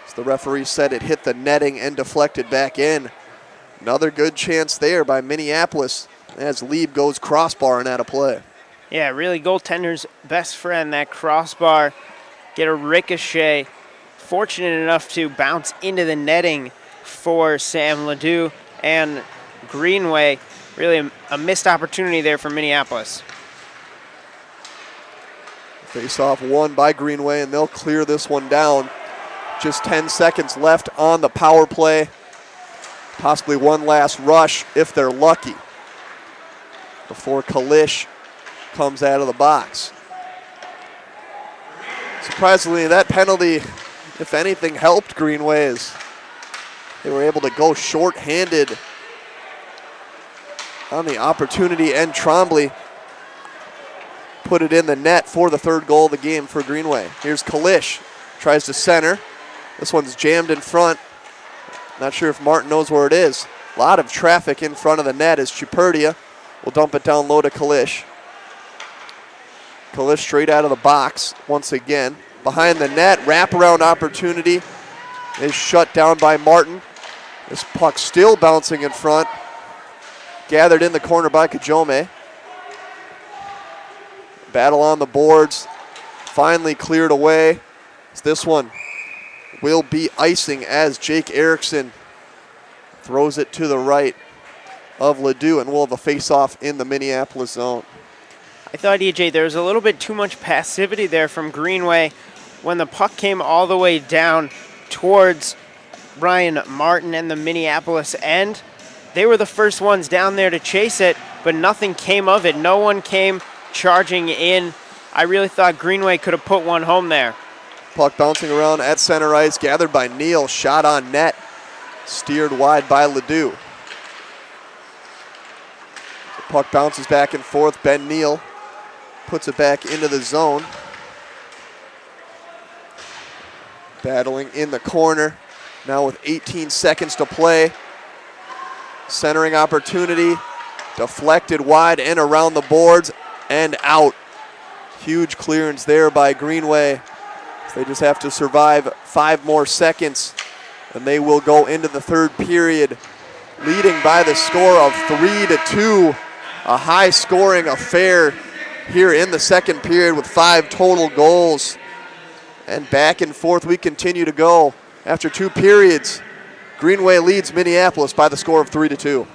As the referee said, it hit the netting and deflected back in. Another good chance there by Minneapolis as Lieb goes crossbar and out of play.
Yeah, really goaltender's best friend, that crossbar. Get a ricochet. Fortunate enough to bounce into the netting for Sam Ledoux and Greenway. Really a missed opportunity there for Minneapolis.
Face-off won by Greenway, and they'll clear this one down. Just 10 seconds left on the power play. Possibly one last rush if they're lucky before Kalish comes out of the box. Surprisingly, that penalty, if anything, helped Greenway as they were able to go short-handed on the opportunity, and Trombley put it in the net for the 3rd goal of the game for Greenway. Here's Kalish, tries to center. This one's jammed in front. Not sure if Martin knows where it is. A lot of traffic in front of the net as Chuperdia will dump it down low to Kalish. Kalish straight out of the box once again. Behind the net, wraparound opportunity is shut down by Martin. This puck still bouncing in front. Gathered in the corner by Kajome. Battle on the boards. Finally cleared away. This one will be icing as Jake Erickson throws it to the right of Ledoux, and we'll have a face-off in the Minneapolis zone.
I thought, EJ, there was a little bit too much passivity there from Greenway when the puck came all the way down towards Brian Martin and the Minneapolis end. They were the first ones down there to chase it, but nothing came of it. No one came charging in. I really thought Greenway could have put one home there.
Puck bouncing around at center ice, gathered by Neal, shot on net, steered wide by Ledoux. The puck bounces back and forth. Ben Neal puts it back into the zone. Battling in the corner, now with 18 seconds to play. Centering opportunity, deflected wide and around the boards and out. Huge clearance there by Greenway. They just have to survive 5 more seconds, and they will go into the 3rd period, leading by the score of 3-2. A high-scoring affair here in the second period with 5 total goals. And back and forth we continue to go. After 2 periods, Greenway leads Minneapolis by the score of 3-2.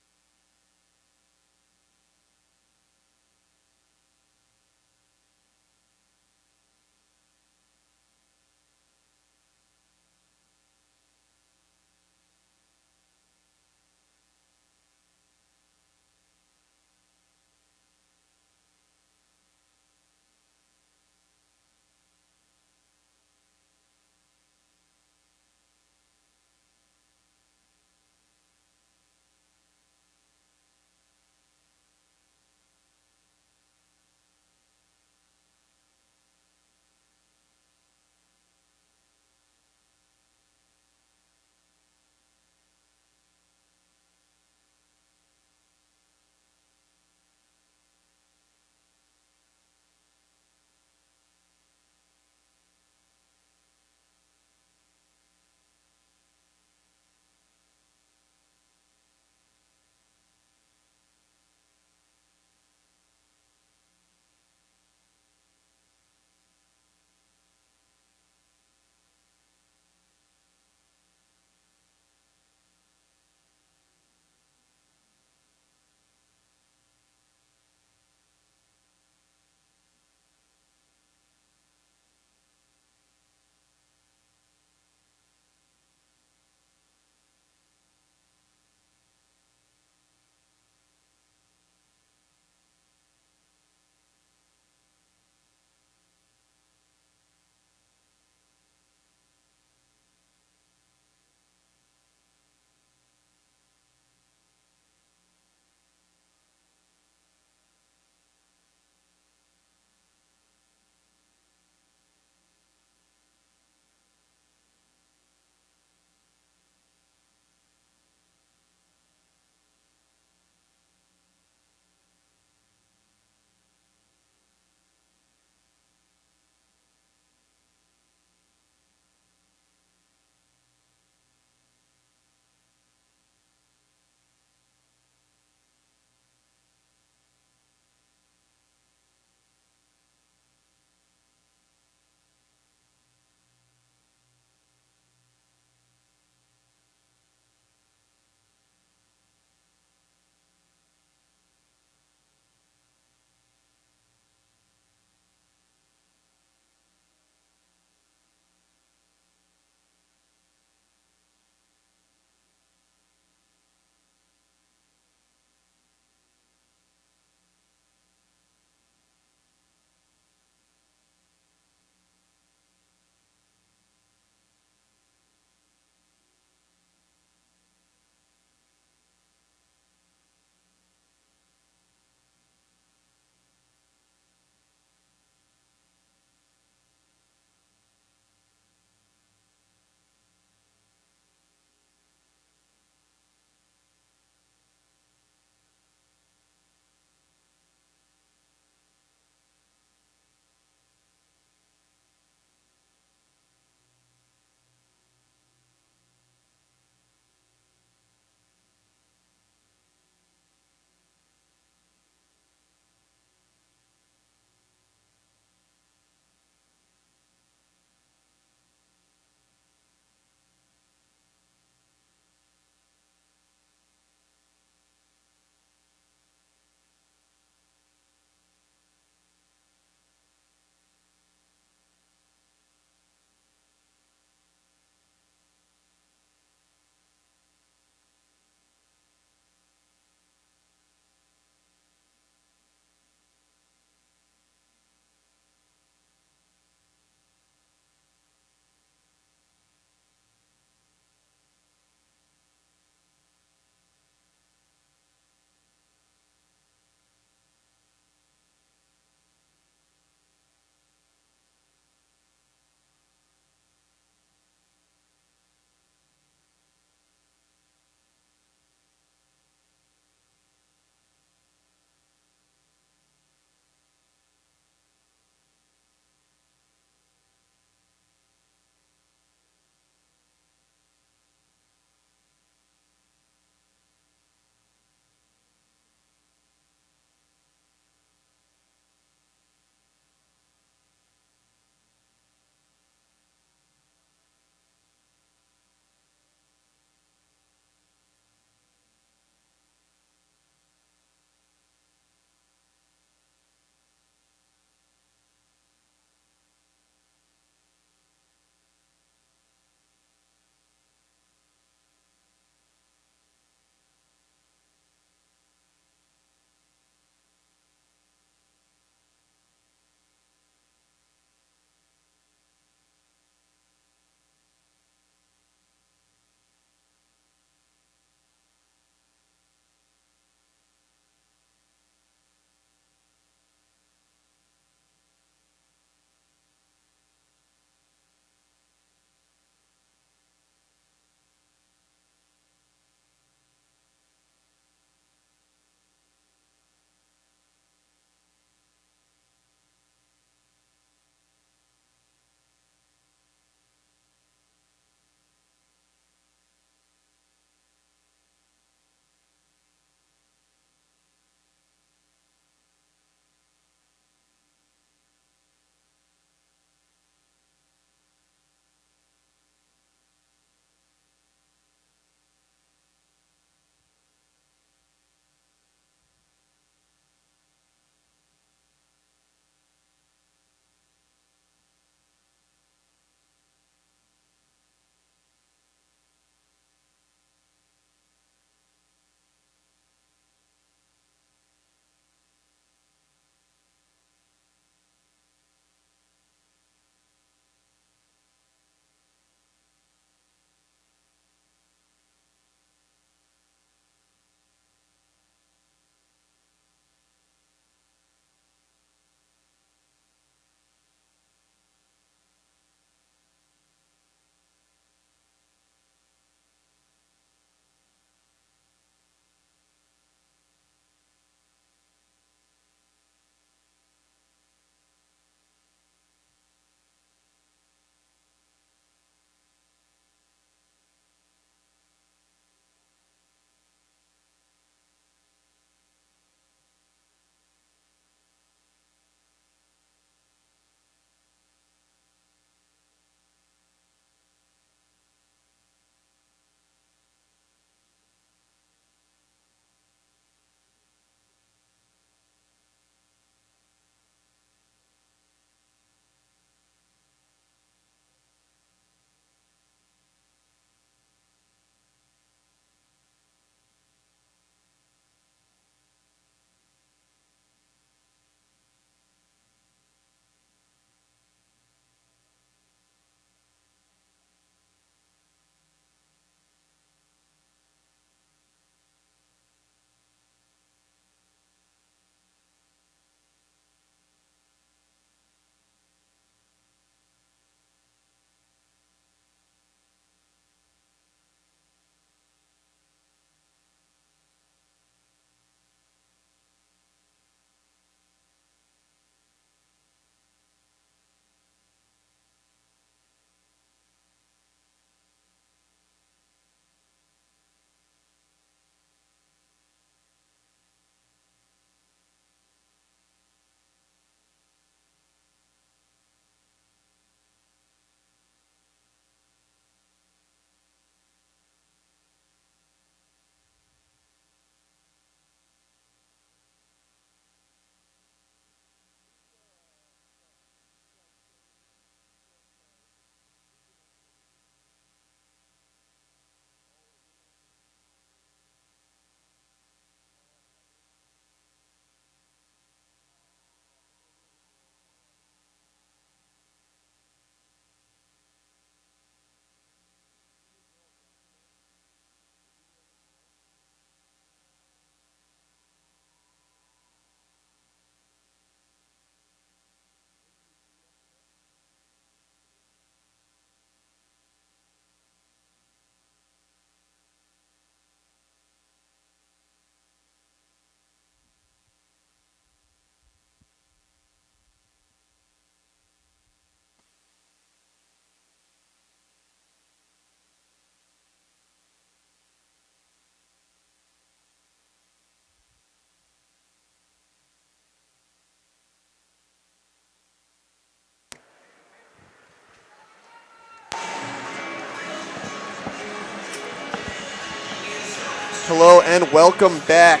Hello and welcome back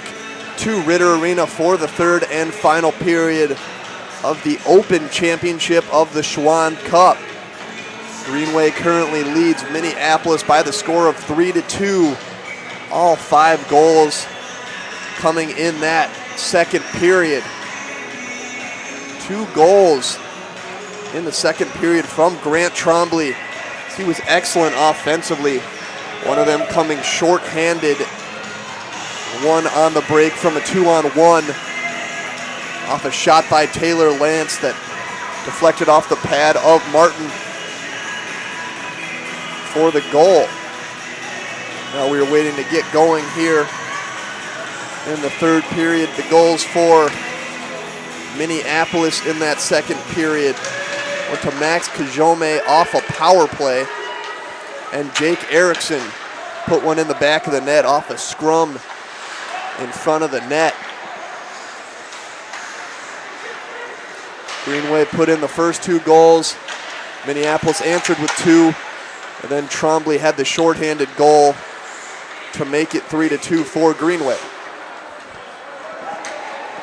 to Ritter Arena for the third and final period of the Open Championship of the Schwann Cup. Greenway currently leads Minneapolis by the score of 3-2. All 5 goals coming in that second period. 2 goals in the second period from Grant Trombley. He was excellent offensively. One of them coming short-handed. One on the break from a 2-on-1 off a shot by Taylor Lance that deflected off the pad of Martin for the goal. Now we are waiting to get going here in the third period. The goals for Minneapolis in that second period went to Max Kajome off a power play, and Jake Erickson put one in the back of the net off a scrum in front of the net. Greenway put in the first 2 goals. Minneapolis answered with 2, and then Trombley had the shorthanded goal to make it 3-2 for Greenway.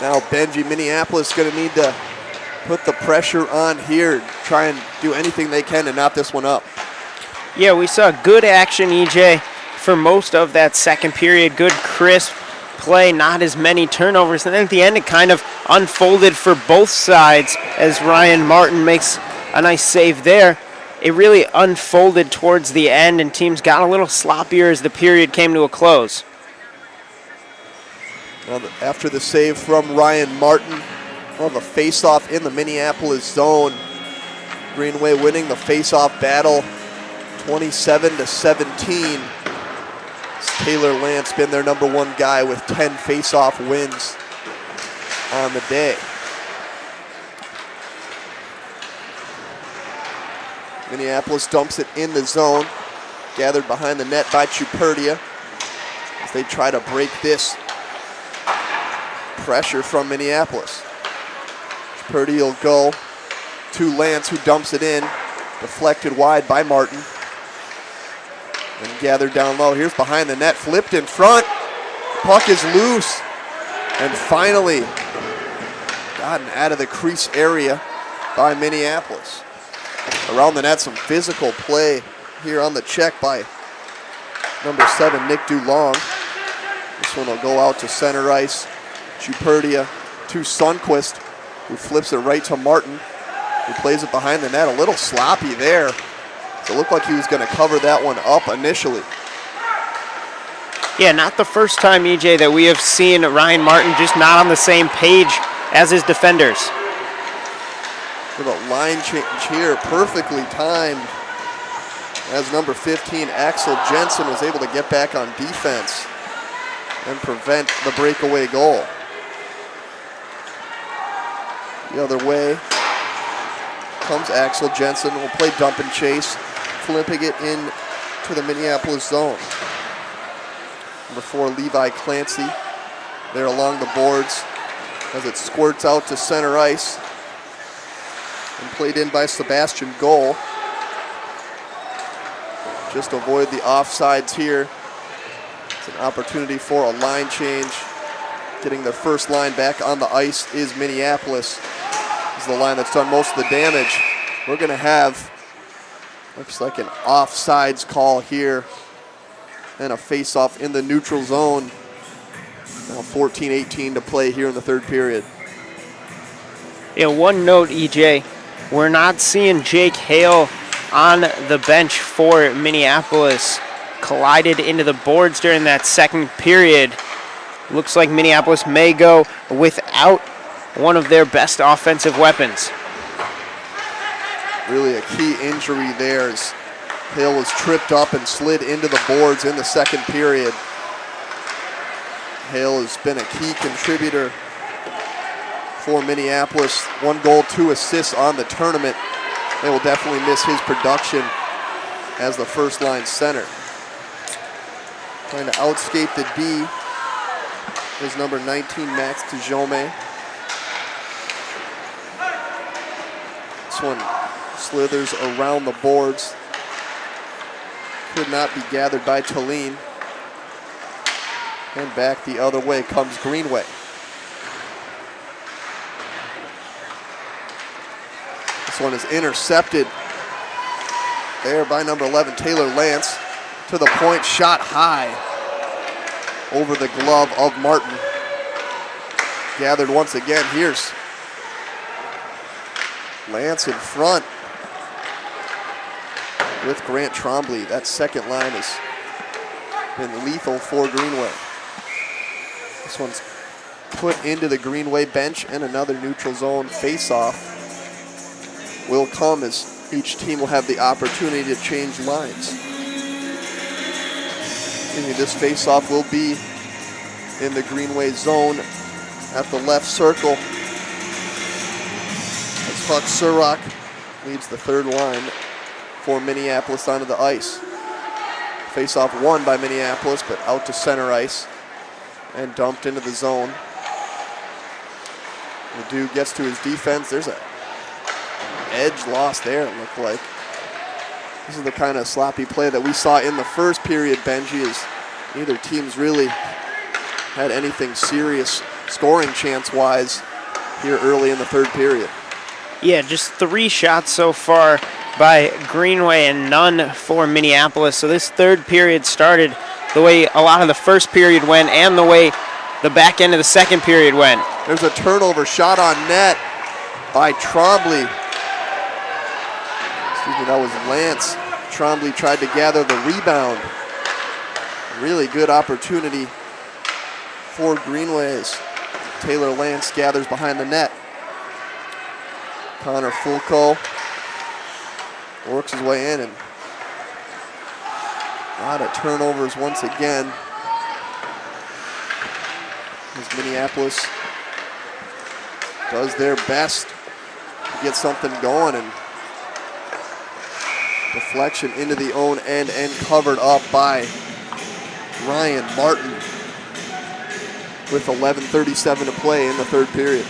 Now Benji, Minneapolis going to need to put the pressure on here, try and do anything they can to knot this one up.
Yeah, we saw good action, EJ, for most of that second period. Good, crisp play, not as many turnovers. And then at the end, it kind of unfolded for both sides as Ryan Martin makes a nice save there. It really unfolded towards the end, and teams got a little sloppier as the period came to a close.
Now, after the save from Ryan Martin, well, the face-off in the Minneapolis zone. Greenway winning the face-off battle 27-17. Taylor Lance been their number 1 guy with 10 face-off wins on the day. Minneapolis dumps it in the zone, gathered behind the net by Chuperdia as they try to break this pressure from Minneapolis. Chuperdia will go to Lance, who dumps it in, deflected wide by Martin, and gathered down low. Here's behind the net, flipped in front. Puck is loose, and finally gotten out of the crease area by Minneapolis. Around the net, some physical play here on the check by number 7, Nick Dulong. This one will go out to center ice. Chuperdia to Sundquist, who flips it right to Martin, who plays it behind the net. A little sloppy there. So it looked like he was going to cover that one up initially.
Yeah, not the first time, EJ, that we have seen Ryan Martin just not on the same page as his defenders.
With a line change here, perfectly timed, as number 15, Axel Jensen, was able to get back on defense and prevent the breakaway goal. The other way comes Axel Jensen, will play dump and chase, flipping it in to the Minneapolis zone. Number 4, Levi Clancy, there along the boards as it squirts out to center ice and played in by Sebastian Goal. Just to avoid the offsides here. It's an opportunity for a line change. Getting the first line back on the ice is Minneapolis. This is the line that's done most of the damage. We're going to have, looks like an offsides call here and a face-off in the neutral zone. Now 14-18 to play here in the third period.
Yeah, one note, EJ, we're not seeing Jake Hale on the bench for Minneapolis. Collided into the boards during that second period. Looks like Minneapolis may go without one of their best offensive weapons.
Really a key injury there as Hale was tripped up and slid into the boards in the second period. Hale has been a key contributor for Minneapolis. 1 goal, 2 assists on the tournament. They will definitely miss his production as the first line center. Trying to outskate the D is number 19, Max Tijome. This one slithers around the boards. Could not be gathered by Talene. And back the other way comes Greenway. This one is intercepted there by number 11, Taylor Lance. To the point, shot high over the glove of Martin. Gathered once again. Here's Lance in front with Grant Trombley. That second line has been lethal for Greenway. This one's put into the Greenway bench, and another neutral zone face-off will come as each team will have the opportunity to change lines. This face-off will be in the Greenway zone at the left circle as Huck Surrock leads the third line for Minneapolis onto the ice. Face-off won by Minneapolis, but out to center ice and dumped into the zone. Ledoux gets to his defense. There's a edge loss there, it looked like. This is the kind of sloppy play that we saw in the first period, Benji, as neither team's really had anything serious scoring chance-wise here early in the third period.
Yeah, just 3 shots so far by Greenway and none for Minneapolis. So this third period started the way a lot of the first period went and the way the back end of the second period went.
There's a turnover shot on net by Trombley. Excuse me, that was Lance. Trombley tried to gather the rebound. Really good opportunity for Greenway as Taylor Lance gathers behind the net. Connor Fulco works his way in, and a lot of turnovers once again as Minneapolis does their best to get something going, and deflection into the own end and covered up by Ryan Martin with 11:37 to play in the third period.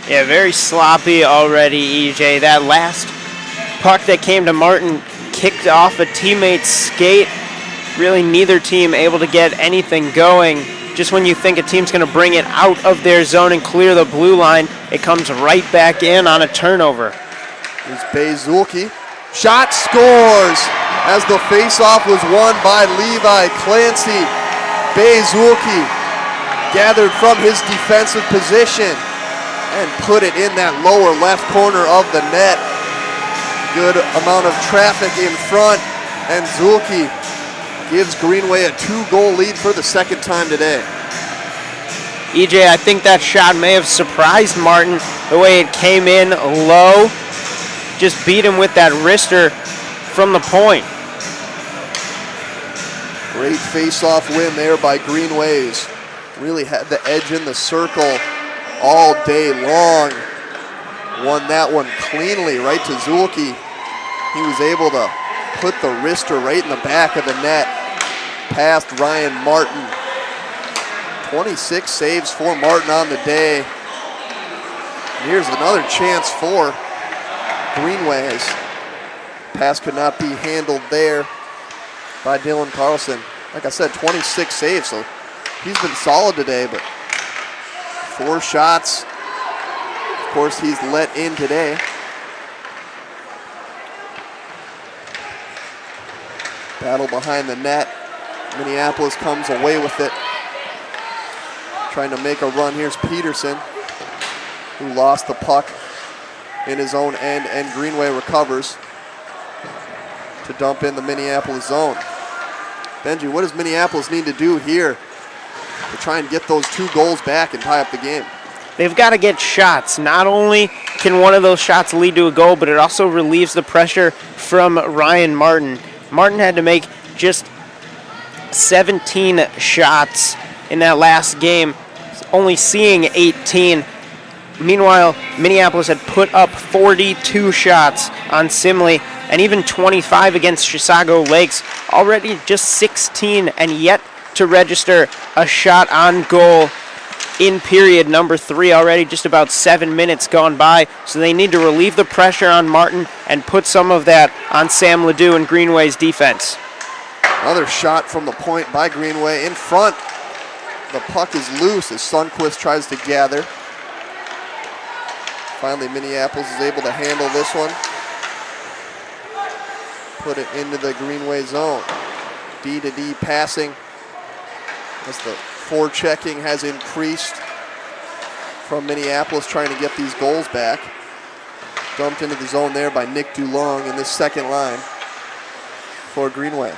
Yeah, very sloppy already, EJ. That last puck that came to Martin kicked off a teammate's skate. Really neither team able to get anything going. Just when you think a team's going to bring it out of their zone and clear the blue line, it comes right back in on a turnover.
Here's Bezulke. Shot scores as the faceoff was won by Levi Clancy. Bezulke gathered from his defensive position and put it in that lower left corner of the net. Good amount of traffic in front, and Zulke gives Greenway a 2-goal lead for the second time today.
EJ, I think that shot may have surprised Martin the way it came in low. Just beat him with that wrister from the point.
Great face-off win there by Greenways. Really had the edge in the circle all day long. Won that one cleanly right to Zulke. He was able to put the wrister right in the back of the net past Ryan Martin. 26 saves for Martin on the day. Here's another chance for Greenway. Pass could not be handled there by Dylan Carlson. Like I said, 26 saves, so he's been solid today, but 4 shots. Of course, he's let in today. Battle behind the net. Minneapolis comes away with it. Trying to make a run. Here's Peterson, who lost the puck in his own end, and Greenway recovers to dump in the Minneapolis zone. Benji, what does Minneapolis need to do here to try and get those 2 goals back and tie up the game?
They've got to get shots. Not only can one of those shots lead to a goal, but it also relieves the pressure from Ryan Martin. Martin had to make just 17 shots in that last game, only seeing 18. Meanwhile, Minneapolis had put up 42 shots on Simley and even 25 against Chisago Lakes. Already just 16 and yet to register a shot on goal in period number 3 already, just about 7 minutes gone by. So they need to relieve the pressure on Martin and put some of that on Sam Ledoux and Greenway's defense.
Another shot from the point by Greenway in front the puck is loose as Sundquist tries to gather. Finally, Minneapolis is able to handle this one. Put it into the Greenway zone. D-to-D passing as the forechecking has increased from Minneapolis trying to get these goals back. Dumped into the zone there by Nick DeLong in this second line for Greenway.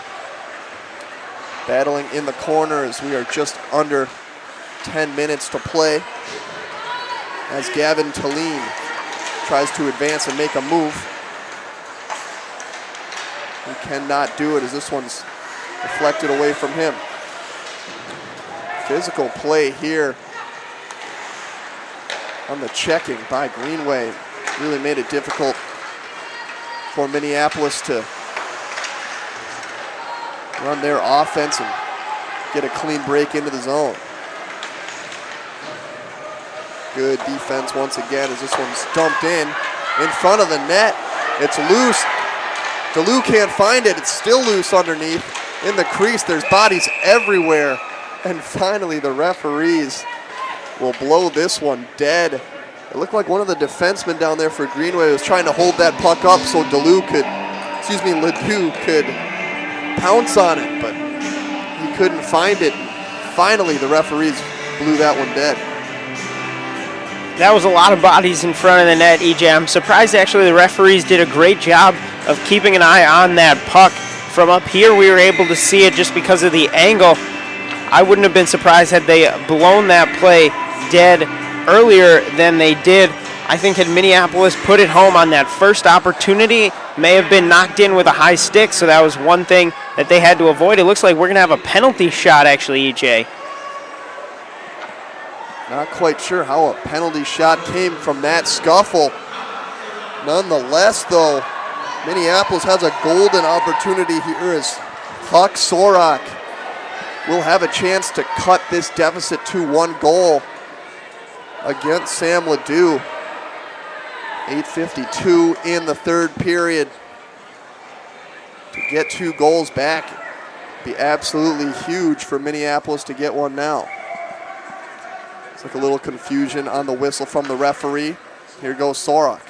Battling in the corner as we are just under 10 minutes to play. As Gavin Talene tries to advance and make a move. He cannot do it as this one's deflected away from him. Physical play here on the checking by Greenway. Really made it difficult for Minneapolis to run their offense and get a clean break into the zone. Good defense once again as this one's dumped in front of the net. It's loose. DeLue can't find it. It's still loose underneath in the crease. There's bodies everywhere. And finally the referees will blow this one dead. It looked like one of the defensemen down there for Greenway was trying to hold that puck up so Ledoux could pounce on it, but he couldn't find it. Finally, the referees blew that one dead.
That was a lot of bodies in front of the net, EJ. I'm surprised actually the referees did a great job of keeping an eye on that puck. From up here, we were able to see it just because of the angle. I wouldn't have been surprised had they blown that play dead earlier than they did. I think had Minneapolis put it home on that first opportunity, may have been knocked in with a high stick, so that was one thing that they had to avoid. It looks like we're going to have a penalty shot, actually, EJ.
Not quite sure how a penalty shot came from that scuffle. Nonetheless, though, Minneapolis has a golden opportunity here as Huck Sorak will have a chance to cut this deficit to 1 goal against Sam Ledoux. 8:52 in the third period. To get 2 goals back, be absolutely huge for Minneapolis to get one now. It's like a little confusion on the whistle from the referee. Here goes Sorak.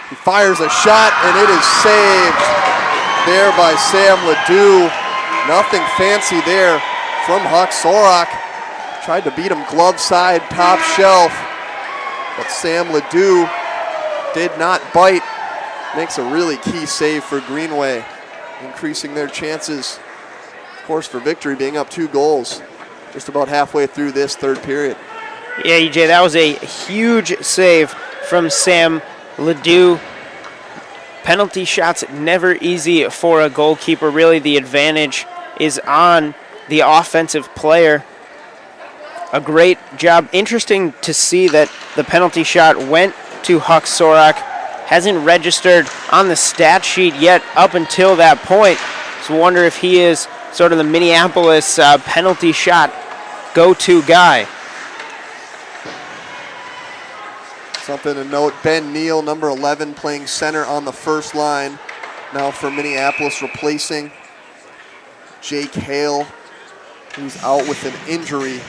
He fires a shot and it is saved there by Sam Ledoux. Nothing fancy there from Huck Sorak. Tried to beat him glove side, top shelf. But Sam Ledoux did not bite. Makes a really key save for Greenway, increasing their chances, of course, for victory, being up 2 goals just about halfway through this third period.
Yeah, EJ, that was a huge save from Sam Ledoux. Penalty shots never easy for a goalkeeper. Really, the advantage is on the offensive player. A great job. Interesting to see that the penalty shot went to Huck Sorak. Hasn't registered on the stat sheet yet up until that point. So wonder if he is sort of the Minneapolis penalty shot go-to guy.
Something to note, Ben Neal, number 11, playing center on the first line. Now for Minneapolis, replacing Jake Hale, who's out with an injury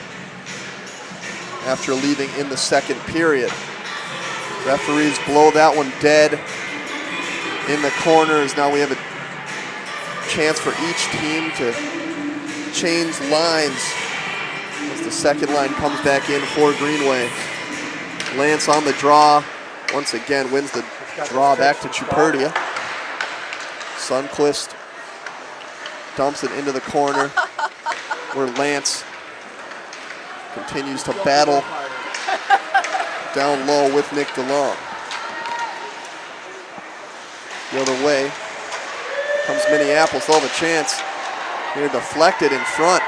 after leaving in the second period. Referees blow that one dead in the corners. Now we have a chance for each team to change lines as the second line comes back in for Greenway. Lance on the draw. Once again wins the draw back to Chuperdia. Sundquist dumps it into the corner where Lance continues to battle down low with Nick DeLong. The other way comes Minneapolis. They'll have a chance. Here deflected in front.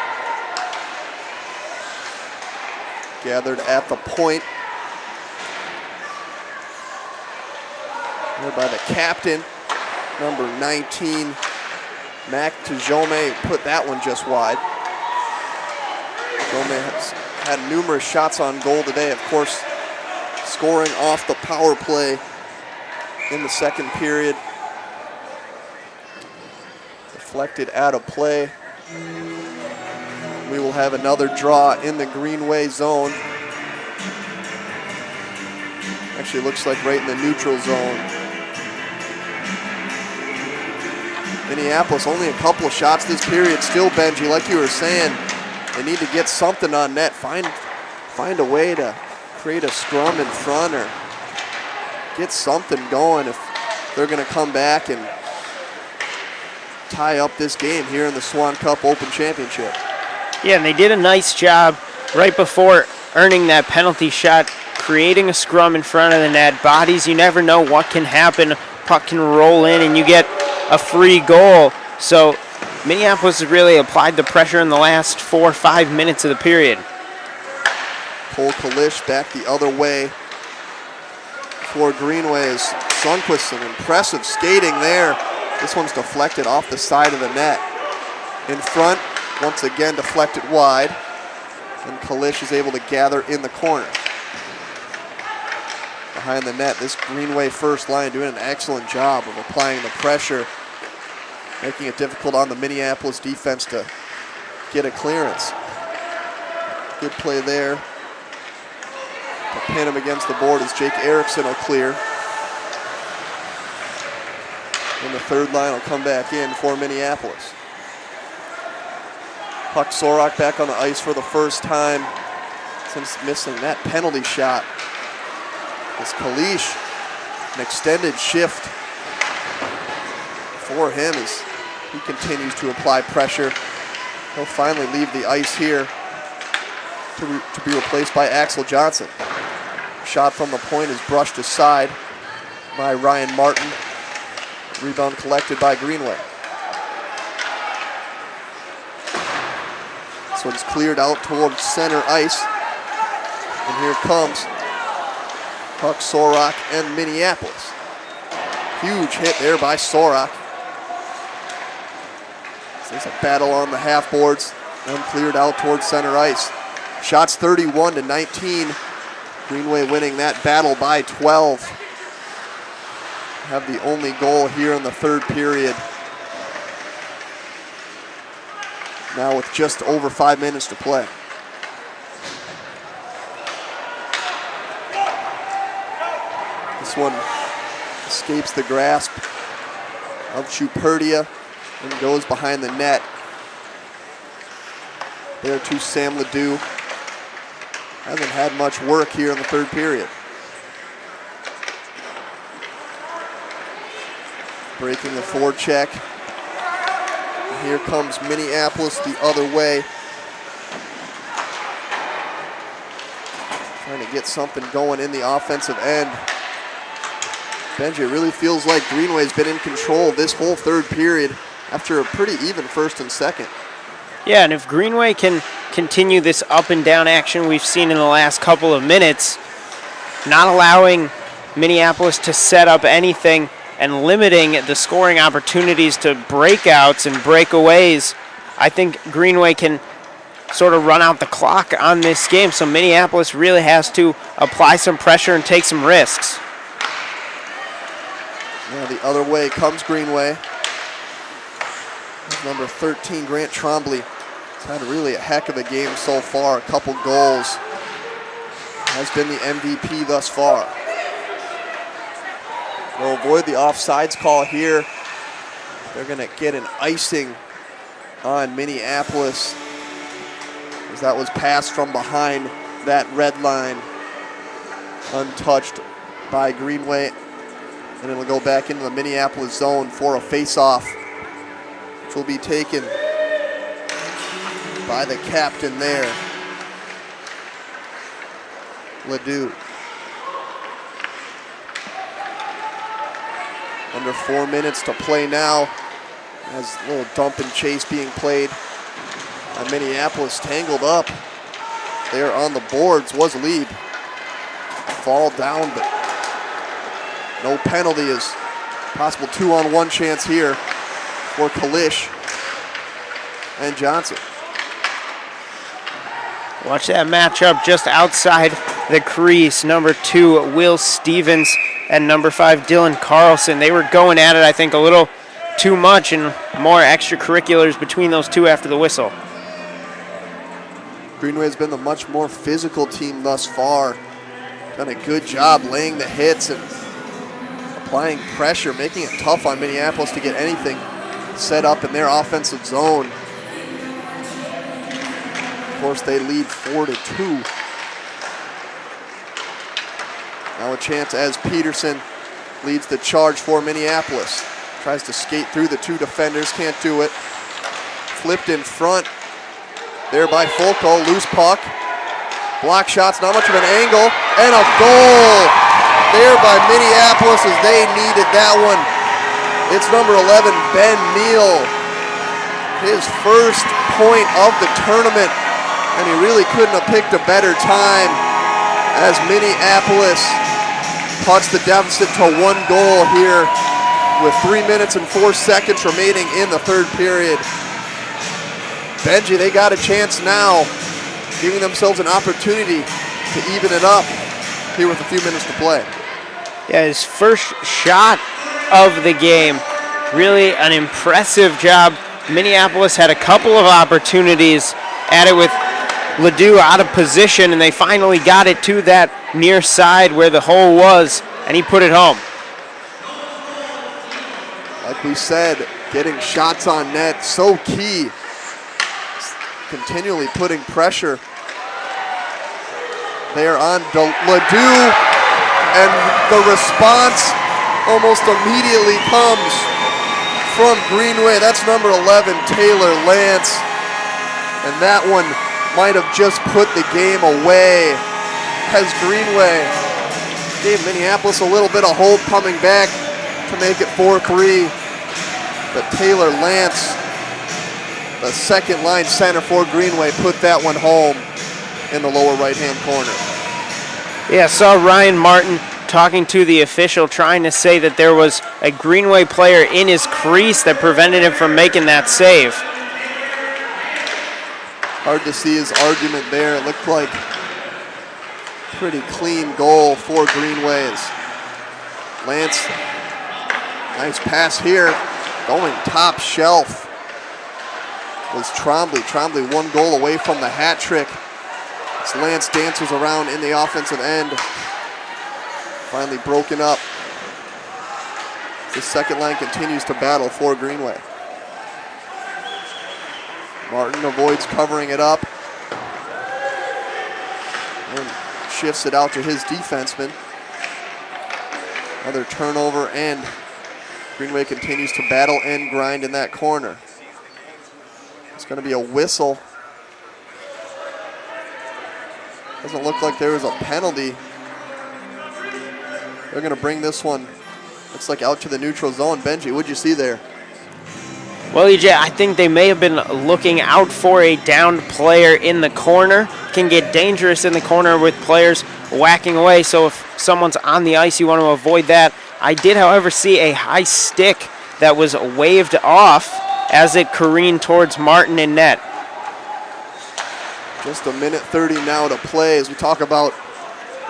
Gathered at the point. Led by the captain, number 19, Mac Tijome, put that one just wide. Tijome has had numerous shots on goal today, of course, scoring off the power play in the second period. Deflected out of play. We will have another draw in the Greenway zone. Actually looks like right in the neutral zone. Minneapolis only a couple of shots this period. Still, Benji, like you were saying, they need to get something on net. Find a way to create a scrum in front or get something going if they're going to come back and tie up this game here in the Swan Cup Open Championship.
Yeah, and they did a nice job right before earning that penalty shot, creating a scrum in front of the net. Bodies, you never know what can happen. Puck can roll in and you get a free goal. So Minneapolis has really applied the pressure in the last 4 or 5 minutes of the period.
Cole Kalish back the other way for Greenway as Sundquist, some impressive skating there. This one's deflected off the side of the net. In front, once again deflected wide, and Kalish is able to gather in the corner. Behind the net, this Greenway first line doing an excellent job of applying the pressure, making it difficult on the Minneapolis defense to get a clearance. Good play there. To pin him against the board as Jake Erickson will clear. And the third line will come back in for Minneapolis. Puck Sorak back on the ice for the first time since missing that penalty shot. As Kalish, an extended shift for him as he continues to apply pressure. He'll finally leave the ice here to be replaced by Axel Johnson. Shot from the point is brushed aside by Ryan Martin. Rebound collected by Greenway. This one's cleared out towards center ice. And here comes Puck Sorak and Minneapolis. Huge hit there by Sorak. So there's a battle on the half boards and cleared out towards center ice. Shots 31-19. Greenway winning that battle by 12. Have the only goal here in the third period. Now with just over 5 minutes to play. This one escapes the grasp of Chuperdia and goes behind the net. There to Sam Ledoux. Hasn't had much work here in the third period. Breaking the forecheck. And here comes Minneapolis the other way. Trying to get something going in the offensive end. Benji, it really feels like Greenway's been in control this whole third period after a pretty even first and second.
Yeah, and if Greenway can continue this up and down action we've seen in the last couple of minutes, not allowing Minneapolis to set up anything and limiting the scoring opportunities to breakouts and breakaways, I think Greenway can sort of run out the clock on this game. So Minneapolis really has to apply some pressure and take some risks.
Now the other way comes Greenway. Number 13, Grant Trombley, has had really a heck of a game so far. A couple goals. Has been the MVP thus far. They'll avoid the offsides call here. They're going to get an icing on Minneapolis, as that was passed from behind that red line, untouched by Greenway. And it'll go back into the Minneapolis zone for a face-off, which will be taken by the captain there, Ledoux. Under 4 minutes to play now, as a little dump and chase being played. Minneapolis tangled up there on the boards, was lead. Fall down, but no penalty. Is possible 2-on-1 chance here for Kalish and Johnson.
Watch that matchup just outside the crease. Number 2, Will Stevens, and number 5, Dylan Carlson. They were going at it, I think, a little too much, and more extracurriculars between those two after the whistle.
Greenway's been the much more physical team thus far. Done a good job laying the hits and applying pressure, making it tough on Minneapolis to get anything set up in their offensive zone. Of course, they lead 4-2. Now a chance as Peterson leads the charge for Minneapolis. Tries to skate through the two defenders, can't do it. Flipped in front there by Folco, loose puck. Block shots, not much of an angle, and a goal there by Minneapolis as they needed that one. It's number 11, Ben Neal. His first point of the tournament, and he really couldn't have picked a better time as Minneapolis cuts the deficit to 1 goal here with 3 minutes and 4 seconds remaining in the third period. Benji, they got a chance now, giving themselves an opportunity to even it up here with a few minutes to play.
Yeah, his first shot of the game. Really an impressive job. Minneapolis had a couple of opportunities at it with Ledoux out of position, and they finally got it to that near side where the hole was, and he put it home.
Like we said, getting shots on net, so key. Continually putting pressure there on Ledoux, and the response almost immediately comes from Greenway. That's number 11, Taylor Lance, and that one might have just put the game away as Greenway gave Minneapolis a little bit of hope coming back to make it 4-3, but Taylor Lance, the second line center for Greenway, put that one home in the lower right-hand corner.
Yeah, saw Ryan Martin talking to the official, trying to say that there was a Greenway player in his crease that prevented him from making that save.
Hard to see his argument there. It looked like a pretty clean goal for Greenway's. Lance, nice pass here, going top shelf was Trombley. Trombley 1 goal away from the hat trick. As Lance dances around in the offensive end. Finally broken up. The second line continues to battle for Greenway. Martin avoids covering it up and shifts it out to his defenseman. Another turnover, and Greenway continues to battle and grind in that corner. It's going to be a whistle. Doesn't look like there was a penalty. They're going to bring this one, looks like, out to the neutral zone. Benji, what'd you see there?
Well, EJ, I think they may have been looking out for a downed player in the corner. Can get dangerous in the corner with players whacking away, so if someone's on the ice, you want to avoid that. I did, however, see a high stick that was waved off as it careened towards Martin and net.
Just 1:30 now to play as we talk about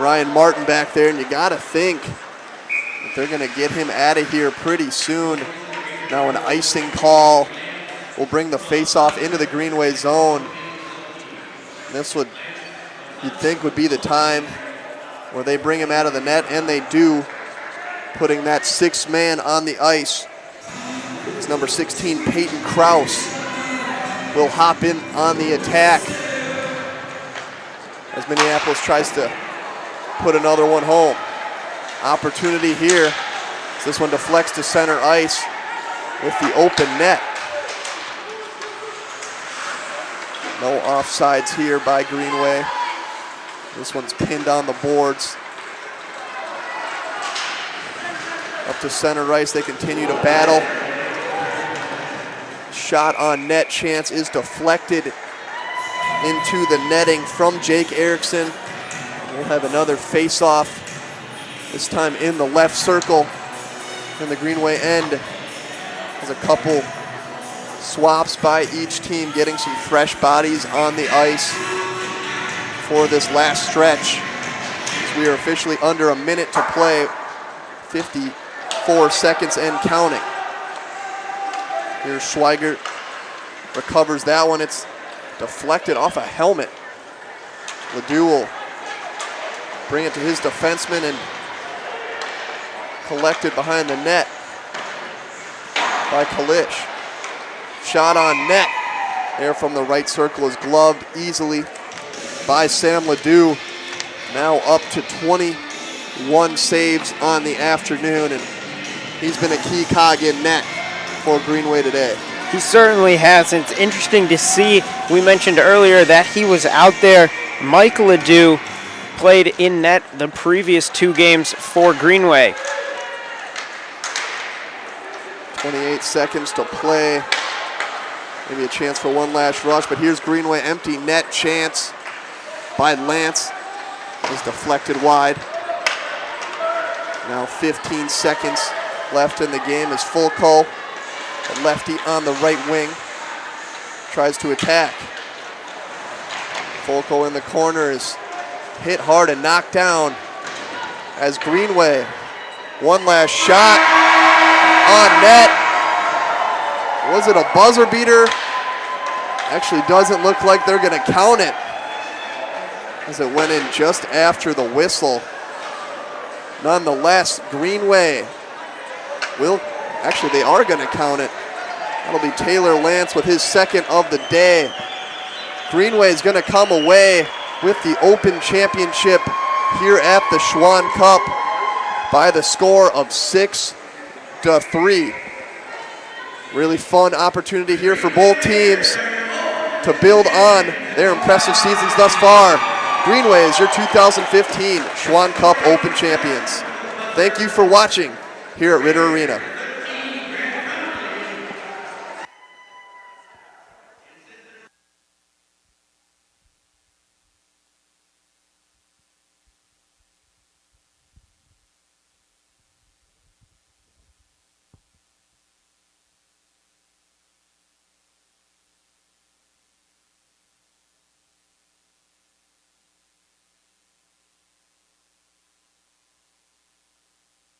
Ryan Martin back there, and you got to think that they're going to get him out of here pretty soon. Now an icing call will bring the face-off into the Greenway zone. This would, you'd think, would be the time where they bring him out of the net, and they do, putting that 6th man on the ice. It's number 16, Peyton Krause, will hop in on the attack as Minneapolis tries to put another one home. Opportunity here. This one deflects to center ice with the open net. No offsides here by Greenway. This one's pinned on the boards. Up to center ice, they continue to battle. Shot on net chance is deflected into the netting from Jake Erickson. We'll have another face-off, this time in the left circle in the Greenway end. There's a couple swaps by each team, getting some fresh bodies on the ice for this last stretch. As we are officially under a minute to play, 54 seconds and counting. Here's Schweigert, recovers that one. It's deflected off a helmet Ledoux will bring it to his defenseman and collected behind the net by Kalish. Shot on net there from the right circle is gloved easily by Sam Ledoux. Now up to 21 saves on the afternoon, and he's been a key cog in net for Greenway today.
He certainly has, and it's interesting to see. We mentioned earlier that he was out there. Mike Ledoux played in net the previous 2 games for Greenway.
28 seconds to play. Maybe a chance for one last rush, but here's Greenway, empty net chance by Lance. Is deflected wide. Now 15 seconds left in the game as Fulco, a lefty on the right wing, tries to attack. Fulco in the corner is hit hard and knocked down as Greenway, one last shot on net. Was it a buzzer beater? Actually doesn't look like they're gonna count it, as it went in just after the whistle. Nonetheless, Greenway they are gonna count it. That'll be Taylor Lance with his second of the day. Greenway is gonna come away with the Open Championship here at the Schwann Cup by the score of 6-3. Really fun opportunity here for both teams to build on their impressive seasons thus far. Greenway is your 2015 Schwann Cup Open champions. Thank you for watching here at Ritter Arena.